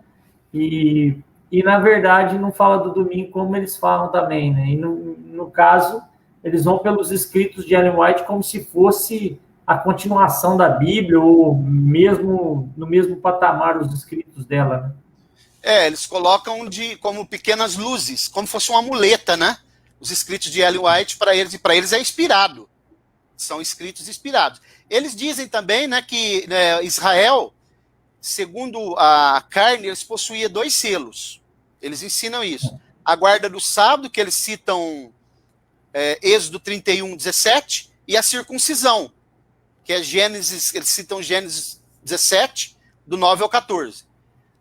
E, na verdade, não fala do domingo como eles falam também, né? E, no caso, eles vão pelos escritos de Ellen White como se fosse a continuação da Bíblia, ou mesmo no mesmo patamar os escritos dela, né? Eles colocam como pequenas luzes, como fosse uma muleta, né? Os escritos de Ellen White, para eles é inspirado. São escritos inspirados. Eles dizem também, né, que Israel, segundo a carne, eles possuíam 2 selos. Eles ensinam isso. A guarda do sábado, que eles citam Êxodo 31, 17, e a circuncisão, que é Gênesis, eles citam Gênesis 17, do 9 ao 14.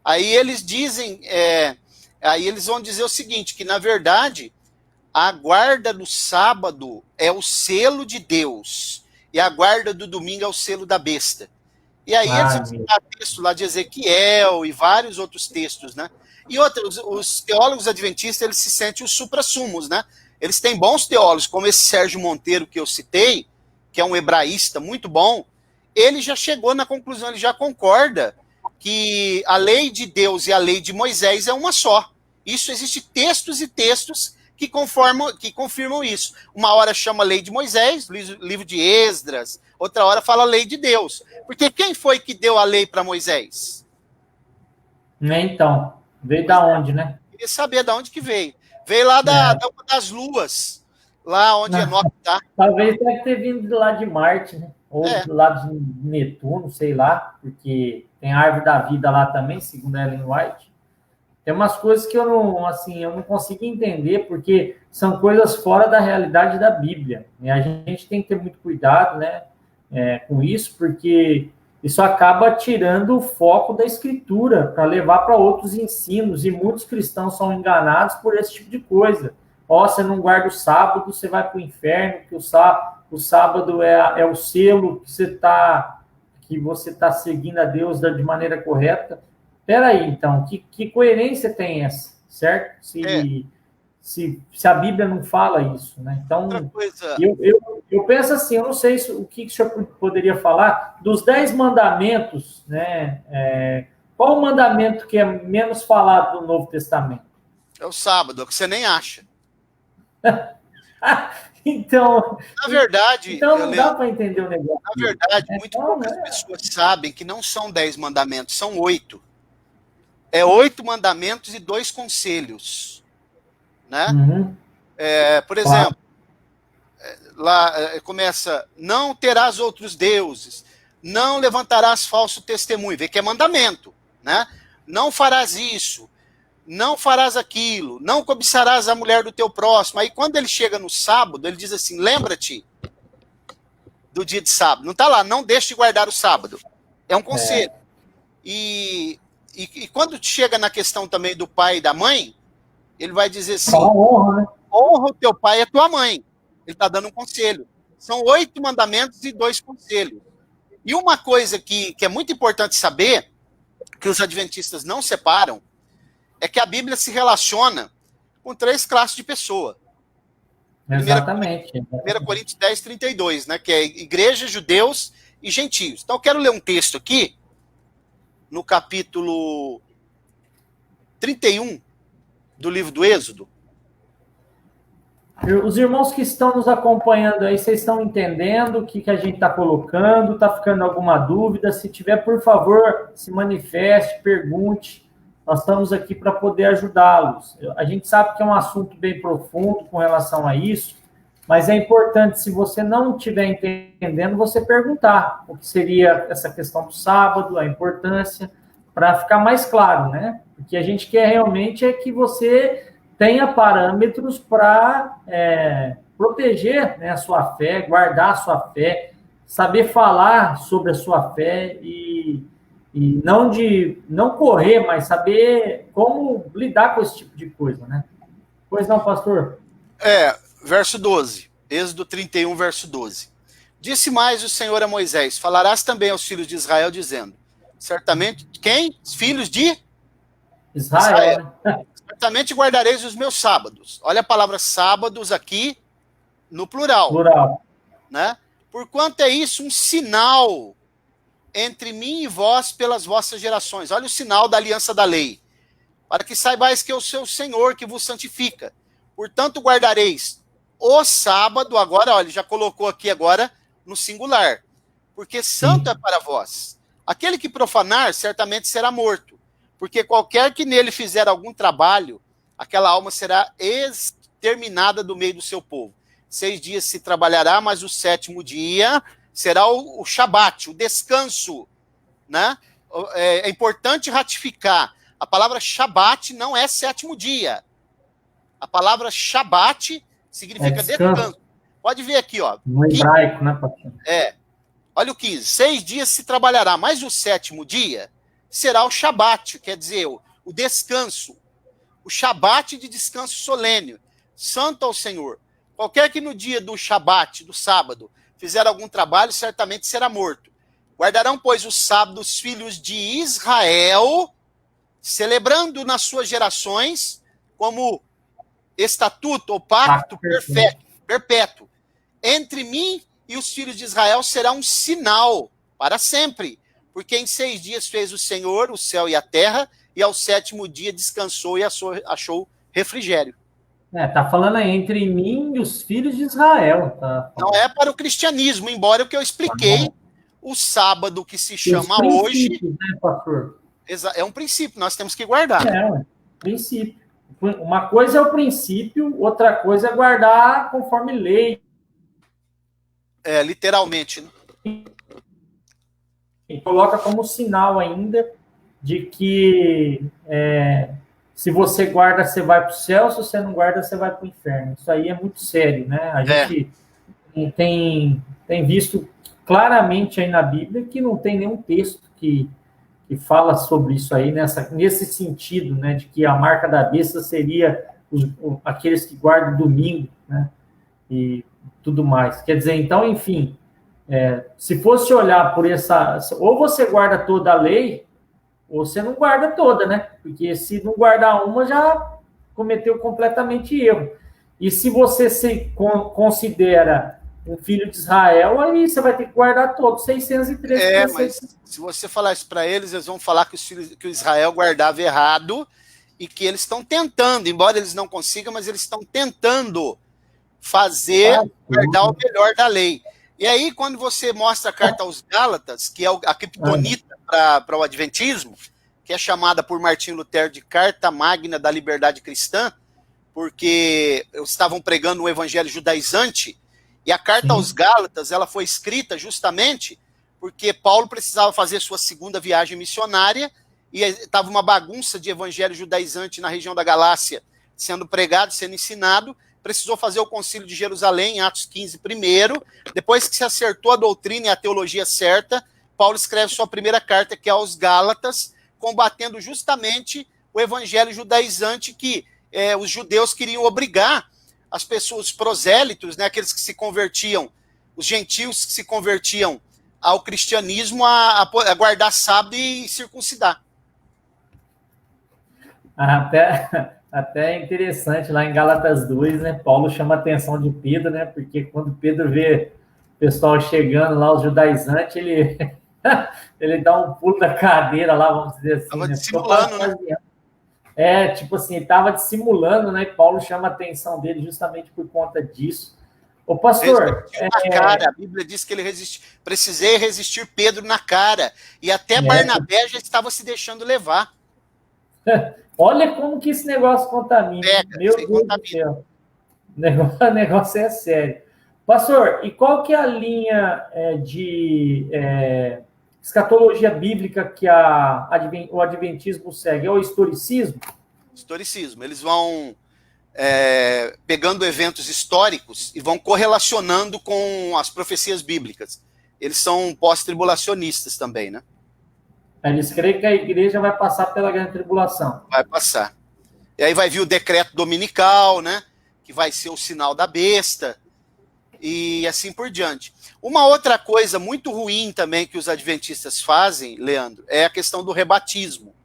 Aí eles dizem, aí eles vão dizer o seguinte, que na verdade a guarda do sábado é o selo de Deus, e a guarda do domingo é o selo da besta. E aí eles vão citar texto lá de Ezequiel e vários outros textos, né? E outros, os teólogos adventistas, eles se sentem os suprassumos, né? Eles têm bons teólogos, como esse Sérgio Monteiro que eu citei, que é um hebraísta muito bom. Ele já chegou na conclusão, ele já concorda que a lei de Deus e a lei de Moisés é uma só. Isso existe textos e textos que confirmam isso. Uma hora chama lei de Moisés, livro de Esdras, outra hora fala lei de Deus. Porque quem foi que deu a lei para Moisés? Então, veio da onde, né? Queria saber de onde que veio. Veio lá das luas, lá onde Enoque está. Talvez deve ter vindo de lá de Marte, né? Ou do lado de Netuno, sei lá, porque tem a árvore da vida lá também, segundo Ellen White. Tem umas coisas que eu não consigo entender, porque são coisas fora da realidade da Bíblia. E a gente tem que ter muito cuidado, né, com isso, porque isso acaba tirando o foco da Escritura para levar para outros ensinos, e muitos cristãos são enganados por esse tipo de coisa. Você não guarda o sábado, você vai para o inferno, porque o sábado é o selo que você tá seguindo a Deus de maneira correta. Peraí, então, que coerência tem essa, certo? Se a Bíblia não fala isso, né? Então, eu penso assim, eu não sei o que o senhor poderia falar dos 10 mandamentos, né? Qual o mandamento que é menos falado no Novo Testamento? É o sábado, que você nem acha. Então, na verdade, não dá para entender o negócio. Na verdade, muito poucas pessoas sabem que não são 10 mandamentos, são 8. 8 mandamentos e 2 conselhos, né? Uhum. Por exemplo, lá começa, não terás outros deuses, não levantarás falso testemunho, vê que é mandamento, né? Não farás isso, não farás aquilo, não cobiçarás a mulher do teu próximo. Aí quando ele chega no sábado, ele diz assim, lembra-te do dia de sábado. Não está lá, não deixe de guardar o sábado. É um conselho. E quando chega na questão também do pai e da mãe, ele vai dizer assim, honra, né? Honra o teu pai e a tua mãe. Ele está dando um conselho. São 8 mandamentos e 2 conselhos. E uma coisa que é muito importante saber, que os adventistas não separam, é que a Bíblia se relaciona com 3 classes de pessoa. Exatamente. 1 Coríntios 10, 32, né? Que é igreja, judeus e gentios. Então eu quero ler um texto aqui, no capítulo 31 do livro do Êxodo. Os irmãos que estão nos acompanhando aí, vocês estão entendendo o que a gente está colocando? Está ficando alguma dúvida? Se tiver, por favor, se manifeste, pergunte. Nós estamos aqui para poder ajudá-los. A gente sabe que é um assunto bem profundo com relação a isso, mas é importante, se você não estiver entendendo, você perguntar o que seria essa questão do sábado, a importância, para ficar mais claro, né? Porque a gente quer realmente é que você tenha parâmetros para proteger, né, a sua fé, guardar a sua fé, saber falar sobre a sua fé e não correr, mas saber como lidar com esse tipo de coisa, né? Pois não, pastor? Verso 12. Êxodo 31, verso 12. Disse mais o Senhor a Moisés: falarás também aos filhos de Israel, dizendo: certamente, quem? Os filhos de Israel, né? Certamente guardareis os meus sábados. Olha a palavra sábados aqui no plural, Plural. né? Porquanto é isso um sinal entre mim e vós pelas vossas gerações. Olha o sinal da aliança da lei. Para que saibais que eu sou o Senhor que vos santifica. Portanto, guardareis o sábado, agora, olha, ele já colocou aqui agora no singular. Porque santo é para vós. Aquele que profanar, certamente será morto. Porque qualquer que nele fizer algum trabalho, aquela alma será exterminada do meio do seu povo. 6 dias se trabalhará, mas o 7º dia será o Shabat, o descanso, né? É importante ratificar. A palavra Shabat não é 7º dia. A palavra Shabat significa descanso. Pode ver aqui, ó. No hebraico, né, pastor? Olha o 15. 6 dias se trabalhará, mas o 7º dia será o Shabat, quer dizer, o descanso. O Shabat de descanso solene. Santo ao Senhor. Qualquer que no dia do Shabat, do sábado, fizer algum trabalho, certamente será morto. Guardarão, pois, o sábado os filhos de Israel, celebrando nas suas gerações, como estatuto ou pacto perpétuo. Entre mim e os filhos de Israel será um sinal para sempre. Porque em 6 dias fez o Senhor o céu e a terra, e ao 7º dia descansou e achou refrigério. Tá falando aí entre mim e os filhos de Israel. Tá? Não é para o cristianismo, embora o que eu expliquei, o sábado que se chama hoje... né, pastor? É um princípio, nós temos que guardar. Princípio. Uma coisa é o princípio, outra coisa é guardar conforme lei. Literalmente, né? E coloca como sinal ainda de que se você guarda, você vai para o céu, se você não guarda, você vai para o inferno. Isso aí é muito sério, né? A gente tem visto claramente aí na Bíblia que não tem nenhum texto que fala sobre isso aí, nesse sentido, né, de que a marca da besta seria aqueles que guardam domingo, né, e tudo mais. Quer dizer, então, enfim, se fosse olhar por ou você guarda toda a lei, ou você não guarda toda, né? Porque se não guardar uma, já cometeu completamente erro. E se você se considera um filho de Israel, aí você vai ter que guardar todos 613. Mas se você falar isso para eles, eles vão falar que o Israel guardava errado e que eles estão tentando, embora eles não consigam, mas eles estão tentando guardar o melhor da lei. E aí, quando você mostra a carta aos Gálatas, que é a criptonita para o Adventismo, que é chamada por Martim Lutero de Carta Magna da Liberdade Cristã, porque estavam pregando um evangelho judaizante, e a carta aos Gálatas, ela foi escrita justamente porque Paulo precisava fazer sua segunda viagem missionária, e estava uma bagunça de evangelho judaizante na região da Galácia, sendo pregado, sendo ensinado. Precisou fazer o concílio de Jerusalém, em Atos 15 primeiro. Depois que se acertou a doutrina e a teologia certa, Paulo escreve sua primeira carta, que é aos Gálatas, combatendo justamente o evangelho judaizante que os judeus queriam obrigar as pessoas, os prosélitos, né, aqueles que se convertiam, os gentios que se convertiam ao cristianismo, a guardar sábado e circuncidar. Até é interessante, lá em Gálatas 2, né, Paulo chama a atenção de Pedro, né, porque quando Pedro vê o pessoal chegando lá, os judaizantes, ele dá um pulo da cadeira lá, vamos dizer assim. Estava dissimulando, né? Tipo assim, ele estava dissimulando, né, e Paulo chama a atenção dele justamente por conta disso. Ô, pastor... na cara, a Bíblia diz que ele precisei resistir Pedro na cara, e até Barnabé já estava se deixando levar. Olha como que esse negócio contamina. Meu Deus do céu. O negócio é sério. Pastor, e qual que é a linha de escatologia bíblica que o adventismo segue? É o historicismo? Historicismo. Eles vão pegando eventos históricos e vão correlacionando com as profecias bíblicas. Eles são pós-tribulacionistas também, né? Eles creem que a igreja vai passar pela grande tribulação. Vai passar. E aí vai vir o decreto dominical, né? Que vai ser o sinal da besta, e assim por diante. Uma outra coisa muito ruim também que os adventistas fazem, Leandro, é a questão do rebatismo.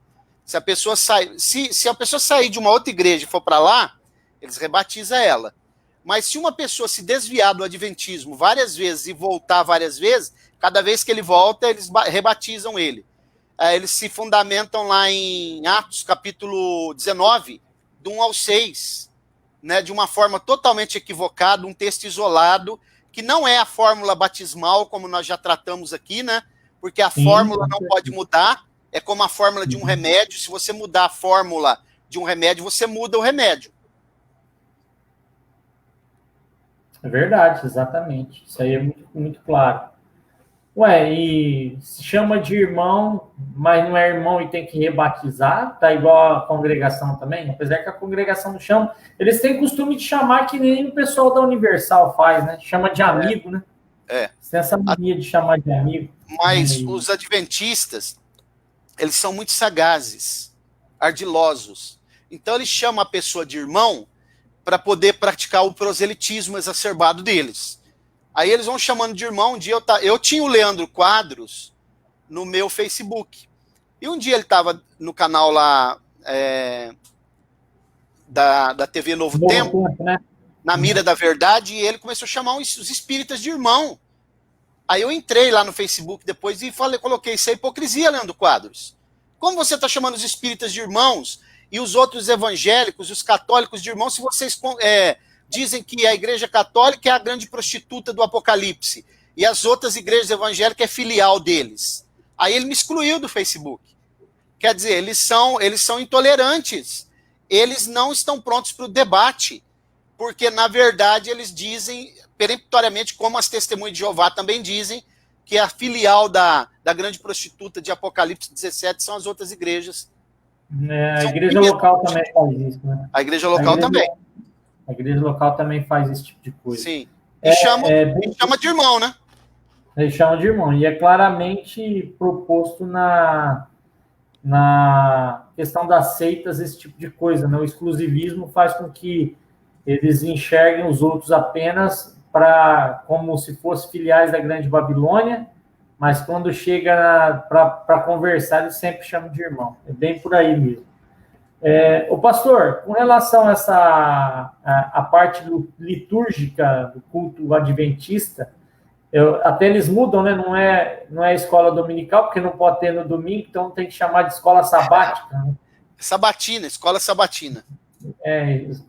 Se a pessoa sair de uma outra igreja e for para lá, eles rebatizam ela. Mas se uma pessoa se desviar do adventismo várias vezes e voltar várias vezes, cada vez que ele volta, eles rebatizam ele. Eles se fundamentam lá em Atos, capítulo 19, do 1 ao 6, né, de uma forma totalmente equivocada, um texto isolado, que não é a fórmula batismal, como nós já tratamos aqui, né? Porque a fórmula não pode mudar, é como a fórmula de um remédio. Se você mudar a fórmula de um remédio, você muda o remédio. É verdade, exatamente. Isso aí é muito, muito claro. Ué, e se chama de irmão, mas não é irmão e tem que rebatizar? Tá igual a congregação também? Apesar que a congregação não chama, eles têm costume de chamar que nem o pessoal da Universal faz, né? Chama de amigo, né? Tem essa mania de chamar de amigo. Mas os adventistas, eles são muito sagazes, ardilosos. Então eles chamam a pessoa de irmão para poder praticar o proselitismo exacerbado deles. Aí eles vão chamando de irmão. Um dia eu tinha o Leandro Quadros no meu Facebook. E um dia ele estava no canal lá da TV Novo Tempo, né? na Mira da Verdade, e ele começou a chamar os espíritas de irmão. Aí eu entrei lá no Facebook depois e coloquei isso é hipocrisia, Leandro Quadros. Como você está chamando os espíritas de irmãos e os outros evangélicos, os católicos de irmãos, se vocês dizem que a Igreja Católica é a grande prostituta do Apocalipse e as outras igrejas evangélicas é filial deles? Aí ele me excluiu do Facebook. Quer dizer, eles são intolerantes. Eles não estão prontos para o debate, porque, na verdade, eles dizem peremptoriamente, como as testemunhas de Jeová também dizem, que a filial da grande prostituta de Apocalipse 17 são as outras igrejas. A igreja local também faz isso, né? A igreja local também. A igreja local também faz esse tipo de coisa. Sim. E chama de irmão, né? Eles chamam de irmão. E é claramente proposto na questão das seitas esse tipo de coisa, né? O exclusivismo faz com que eles enxerguem os outros apenas como se fossem filiais da Grande Babilônia, mas quando chega para conversar, eles sempre chamam de irmão. É bem por aí mesmo. O pastor, com relação a a parte litúrgica do culto adventista, até eles mudam, né? Não é escola dominical, porque não pode ter no domingo, então tem que chamar de escola sabática. Né? Sabatina, escola sabatina.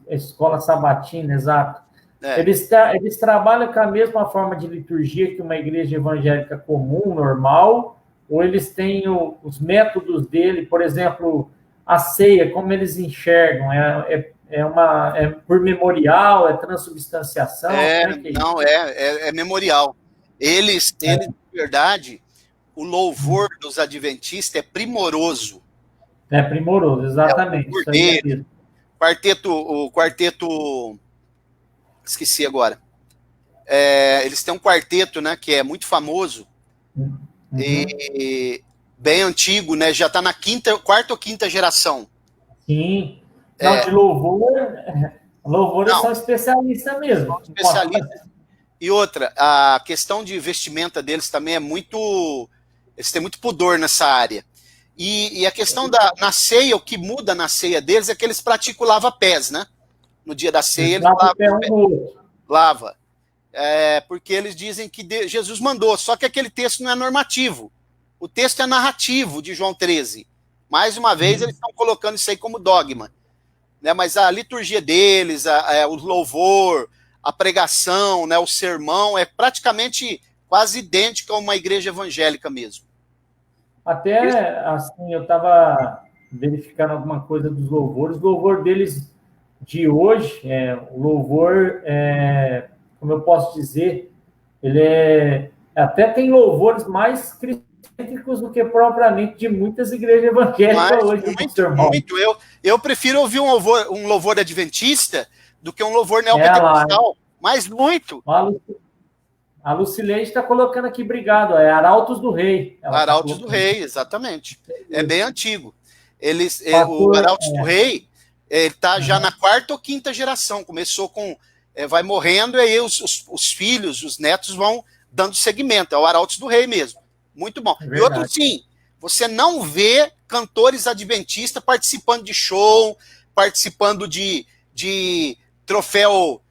Escola sabatina, exato. Eles trabalham com a mesma forma de liturgia que uma igreja evangélica comum, normal, ou eles têm os métodos dele, por exemplo, a ceia, como eles enxergam? É por memorial, é transubstanciação? Não, é memorial. Eles, na verdade, o louvor dos adventistas é primoroso. É primoroso, exatamente. O quarteto, esqueci agora. Eles têm um quarteto, né, que é muito famoso, e bem antigo, né, já está na quarta ou quinta geração. Sim. Não, de louvores são especialistas mesmo. São especialistas. E outra, a questão de vestimenta deles também é muito... Eles têm muito pudor nessa área. E a questão na ceia, o que muda na ceia deles é que eles praticam lava-pés, né? No dia da ceia, eles lava. Porque eles dizem que Jesus mandou, só que aquele texto não é normativo. O texto é narrativo, de João 13. Mais uma vez, eles estão colocando isso aí como dogma. Né? Mas a liturgia deles, o louvor, a pregação, né, o sermão, é praticamente quase idêntica a uma igreja evangélica mesmo. Até, assim, eu estava verificando alguma coisa dos louvores. O louvor deles de hoje, o louvor, como eu posso dizer, ele até tem louvores mais cristãos do que propriamente de muitas igrejas evangélicas hoje. Muito. Eu prefiro ouvir um louvor adventista do que um louvor neopentecostal. Mas muito. A Lucileide está colocando aqui, obrigado, Arautos do Rei. Arautos do Rei, exatamente. É bem antigo. O Arautos do Rei, Ele está já na quarta ou quinta geração. Começou com... vai morrendo, e aí os filhos, os netos vão dando seguimento. É o Arautos do Rei mesmo. Muito bom. E outro, sim, você não vê cantores adventistas participando de show, participando de troféu,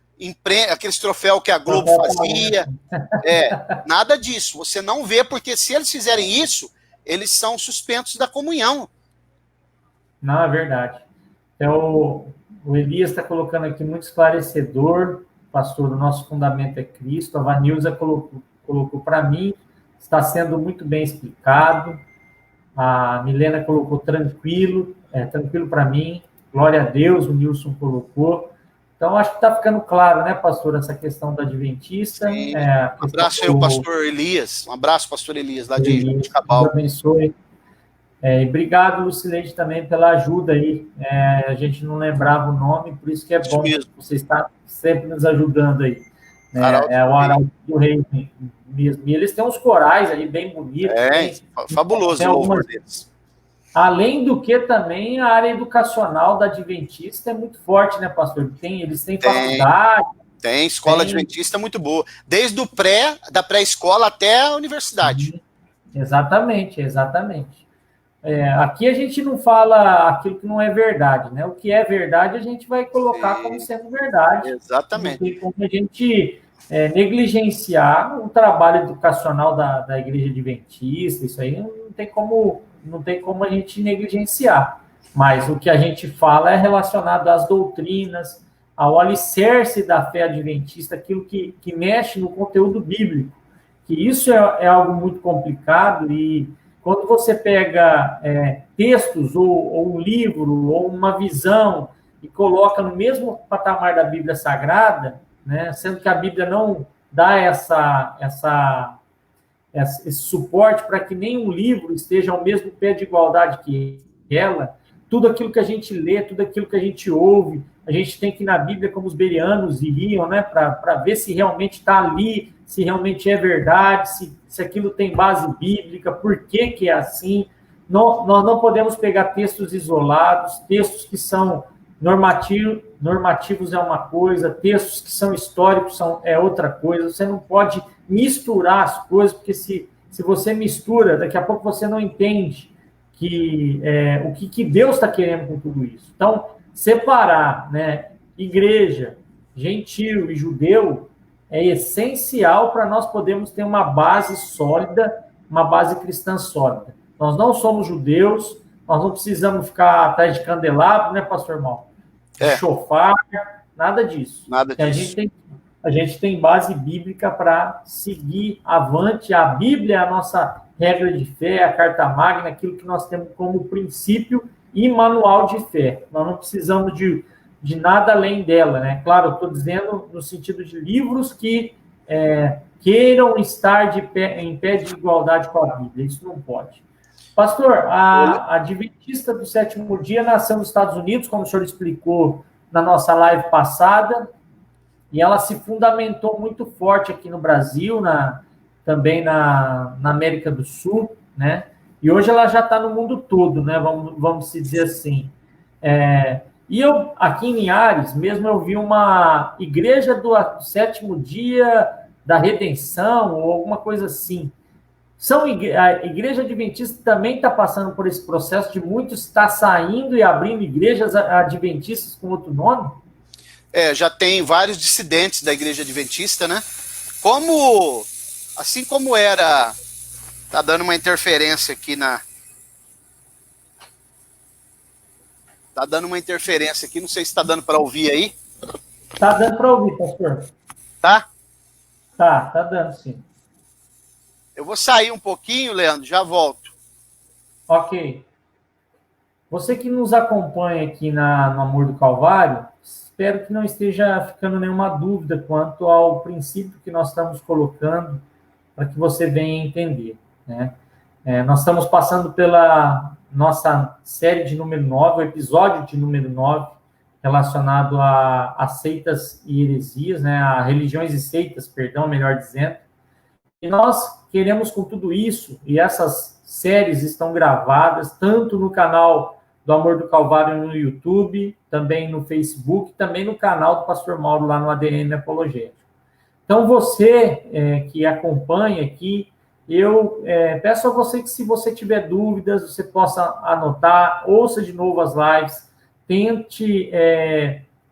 aqueles troféus que a Globo fazia. Nada disso. Você não vê, porque se eles fizerem isso, eles são suspensos da comunhão. Não, é verdade. Então, o Elias está colocando aqui muito esclarecedor. Pastor, o nosso fundamento é Cristo. A Vanilza colocou para mim, está sendo muito bem explicado. A Milena colocou tranquilo para mim. Glória a Deus, o Nilson colocou. Então, acho que está ficando claro, né, pastor, essa questão da adventista. Um abraço aí ao pastor Elias. Um abraço, pastor Elias, lá de Cabal. Deus abençoe. E obrigado, Lucileide, também pela ajuda aí. A gente não lembrava o nome, por isso que é bom você estar sempre nos ajudando aí. É o Arauto do Rei mesmo. E eles têm uns corais aí bem bonitos. Fabuloso o louvor deles. Além do que também a área educacional da Adventista é muito forte, né, pastor? Eles têm faculdade. Tem escola adventista muito boa. Desde o da pré-escola até a universidade. Exatamente. Aqui a gente não fala aquilo que não é verdade, né? O que é verdade a gente vai colocar como sendo verdade. Exatamente. Não tem como a gente negligenciar o trabalho educacional da Igreja Adventista, isso aí não tem como a gente negligenciar. Mas o que a gente fala é relacionado às doutrinas, ao alicerce da fé adventista, aquilo que mexe no conteúdo bíblico. Que isso é algo muito complicado e quando você pega textos ou um livro ou uma visão e coloca no mesmo patamar da Bíblia Sagrada, né, sendo que a Bíblia não dá esse suporte para que nenhum livro esteja ao mesmo pé de igualdade que ela, tudo aquilo que a gente lê, tudo aquilo que a gente ouve, a gente tem que ir na Bíblia como os bereanos iriam, né, para ver se realmente está ali, se realmente é verdade, se aquilo tem base bíblica, por que é assim. Nós não podemos pegar textos isolados, textos que são normativos é uma coisa, textos que são históricos é outra coisa. Você não pode misturar as coisas, porque se você mistura, daqui a pouco você não entende o que Deus está querendo com tudo isso. Então, separar, né, igreja, gentil e judeu é essencial para nós podermos ter uma base sólida, uma base cristã sólida. Nós não somos judeus, nós não precisamos ficar atrás de candelabro, né, pastor Mal? Chofar, nada disso. Nada disso. A gente tem base bíblica para seguir avante. A Bíblia é a nossa regra de fé, a carta magna, aquilo que nós temos como princípio e manual de fé. Nós não precisamos de nada além dela, né? Claro, eu estou dizendo no sentido de livros que queiram estar em pé de igualdade com a Bíblia. Isso não pode. Pastor, a Adventista do Sétimo Dia nasceu nos Estados Unidos, como o senhor explicou na nossa live passada, e ela se fundamentou muito forte aqui no Brasil, também na América do Sul, né? E hoje ela já está no mundo todo, né? Vamos se dizer assim. E eu, aqui em Linhares, mesmo eu vi uma igreja do Sétimo Dia da Redenção, ou alguma coisa assim. A Igreja Adventista também está passando por esse processo de muitos estar saindo e abrindo igrejas adventistas com outro nome? Já tem vários dissidentes da Igreja Adventista, né? Assim como era... Tá dando uma interferência aqui Tá dando uma interferência aqui, não sei se está dando para ouvir aí. Tá dando para ouvir, pastor. Tá? Tá dando, sim. Eu vou sair um pouquinho, Leandro, já volto. Ok. Você que nos acompanha aqui no Amor do Calvário, espero que não esteja ficando nenhuma dúvida quanto ao princípio que nós estamos colocando para que você venha entender, né? Nós estamos passando pela nossa série de número 9, o episódio de número 9, relacionado a seitas e heresias, né? A religiões e seitas, perdão, melhor dizendo. E nós queremos com tudo isso, e essas séries estão gravadas tanto no canal do Amor do Calvário no YouTube, também no Facebook, também no canal do Pastor Mauro lá no ADN Apologético. Então, você que acompanha aqui, eu peço a você que, se você tiver dúvidas, você possa anotar, ouça de novo as lives, tente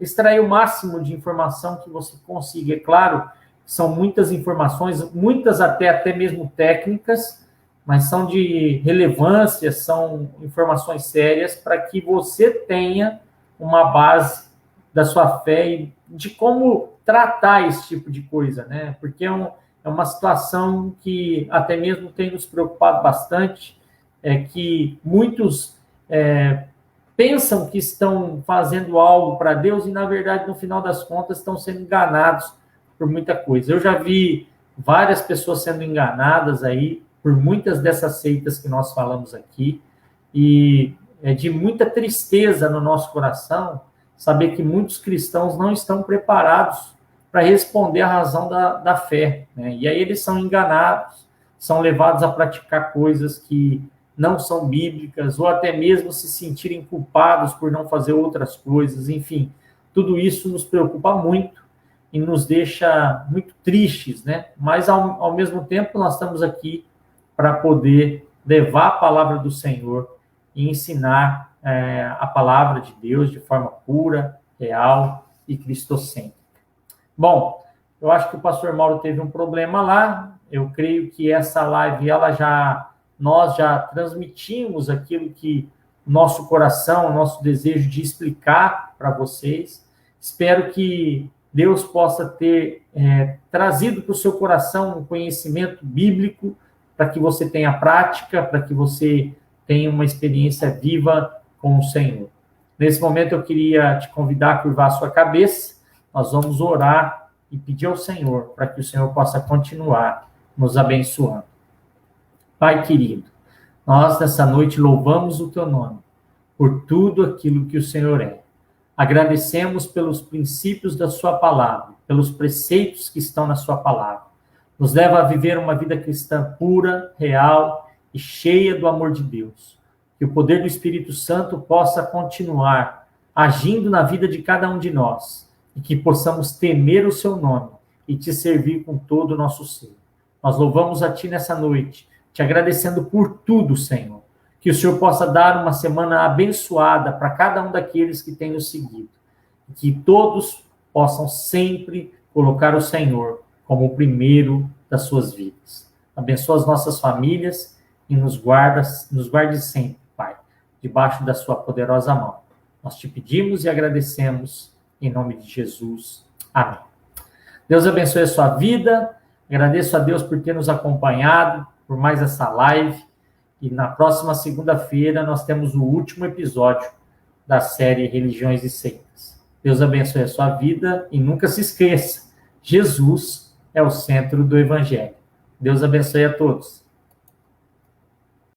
extrair o máximo de informação que você consiga. É claro, são muitas informações, muitas até mesmo técnicas, mas são de relevância, são informações sérias para que você tenha uma base da sua fé e de como tratar esse tipo de coisa, né? Porque é uma situação que até mesmo tem nos preocupado bastante, que muitos pensam que estão fazendo algo para Deus e, na verdade, no final das contas, estão sendo enganados por muita coisa. Eu já vi várias pessoas sendo enganadas aí por muitas dessas seitas que nós falamos aqui, e é de muita tristeza no nosso coração saber que muitos cristãos não estão preparados para responder à razão da fé, né? E aí eles são enganados, são levados a praticar coisas que não são bíblicas, ou até mesmo se sentirem culpados por não fazer outras coisas. Enfim, tudo isso nos preocupa muito e nos deixa muito tristes, né? Mas, ao mesmo tempo, nós estamos aqui para poder levar a palavra do Senhor e ensinar a palavra de Deus de forma pura, real e cristocêntrica. Bom, eu acho que o pastor Mauro teve um problema lá. Eu creio que essa live, nós já transmitimos aquilo que o nosso coração, o nosso desejo de explicar para vocês. Espero que Deus possa ter trazido para o seu coração um conhecimento bíblico, para que você tenha prática, para que você tenha uma experiência viva com o Senhor. Nesse momento, eu queria te convidar a curvar a sua cabeça. Nós vamos orar e pedir ao Senhor para que o Senhor possa continuar nos abençoando. Pai querido, nós nessa noite louvamos o teu nome por tudo aquilo que o Senhor é. Agradecemos pelos princípios da sua palavra, pelos preceitos que estão na sua palavra. Nos leva a viver uma vida cristã pura, real e cheia do amor de Deus. Que o poder do Espírito Santo possa continuar agindo na vida de cada um de nós e que possamos temer o seu nome e te servir com todo o nosso ser. Nós louvamos a ti nessa noite, te agradecendo por tudo, Senhor. Que o Senhor possa dar uma semana abençoada para cada um daqueles que têm nos seguido. Que todos possam sempre colocar o Senhor como o primeiro das suas vidas. Abençoa as nossas famílias e nos guarde sempre, Pai, debaixo da sua poderosa mão. Nós te pedimos e agradecemos em nome de Jesus. Amém. Deus abençoe a sua vida. Agradeço a Deus por ter nos acompanhado, por mais essa live. E na próxima segunda-feira nós temos o último episódio da série Religiões e Seitas. Deus abençoe a sua vida e nunca se esqueça, Jesus é o centro do Evangelho. Deus abençoe a todos.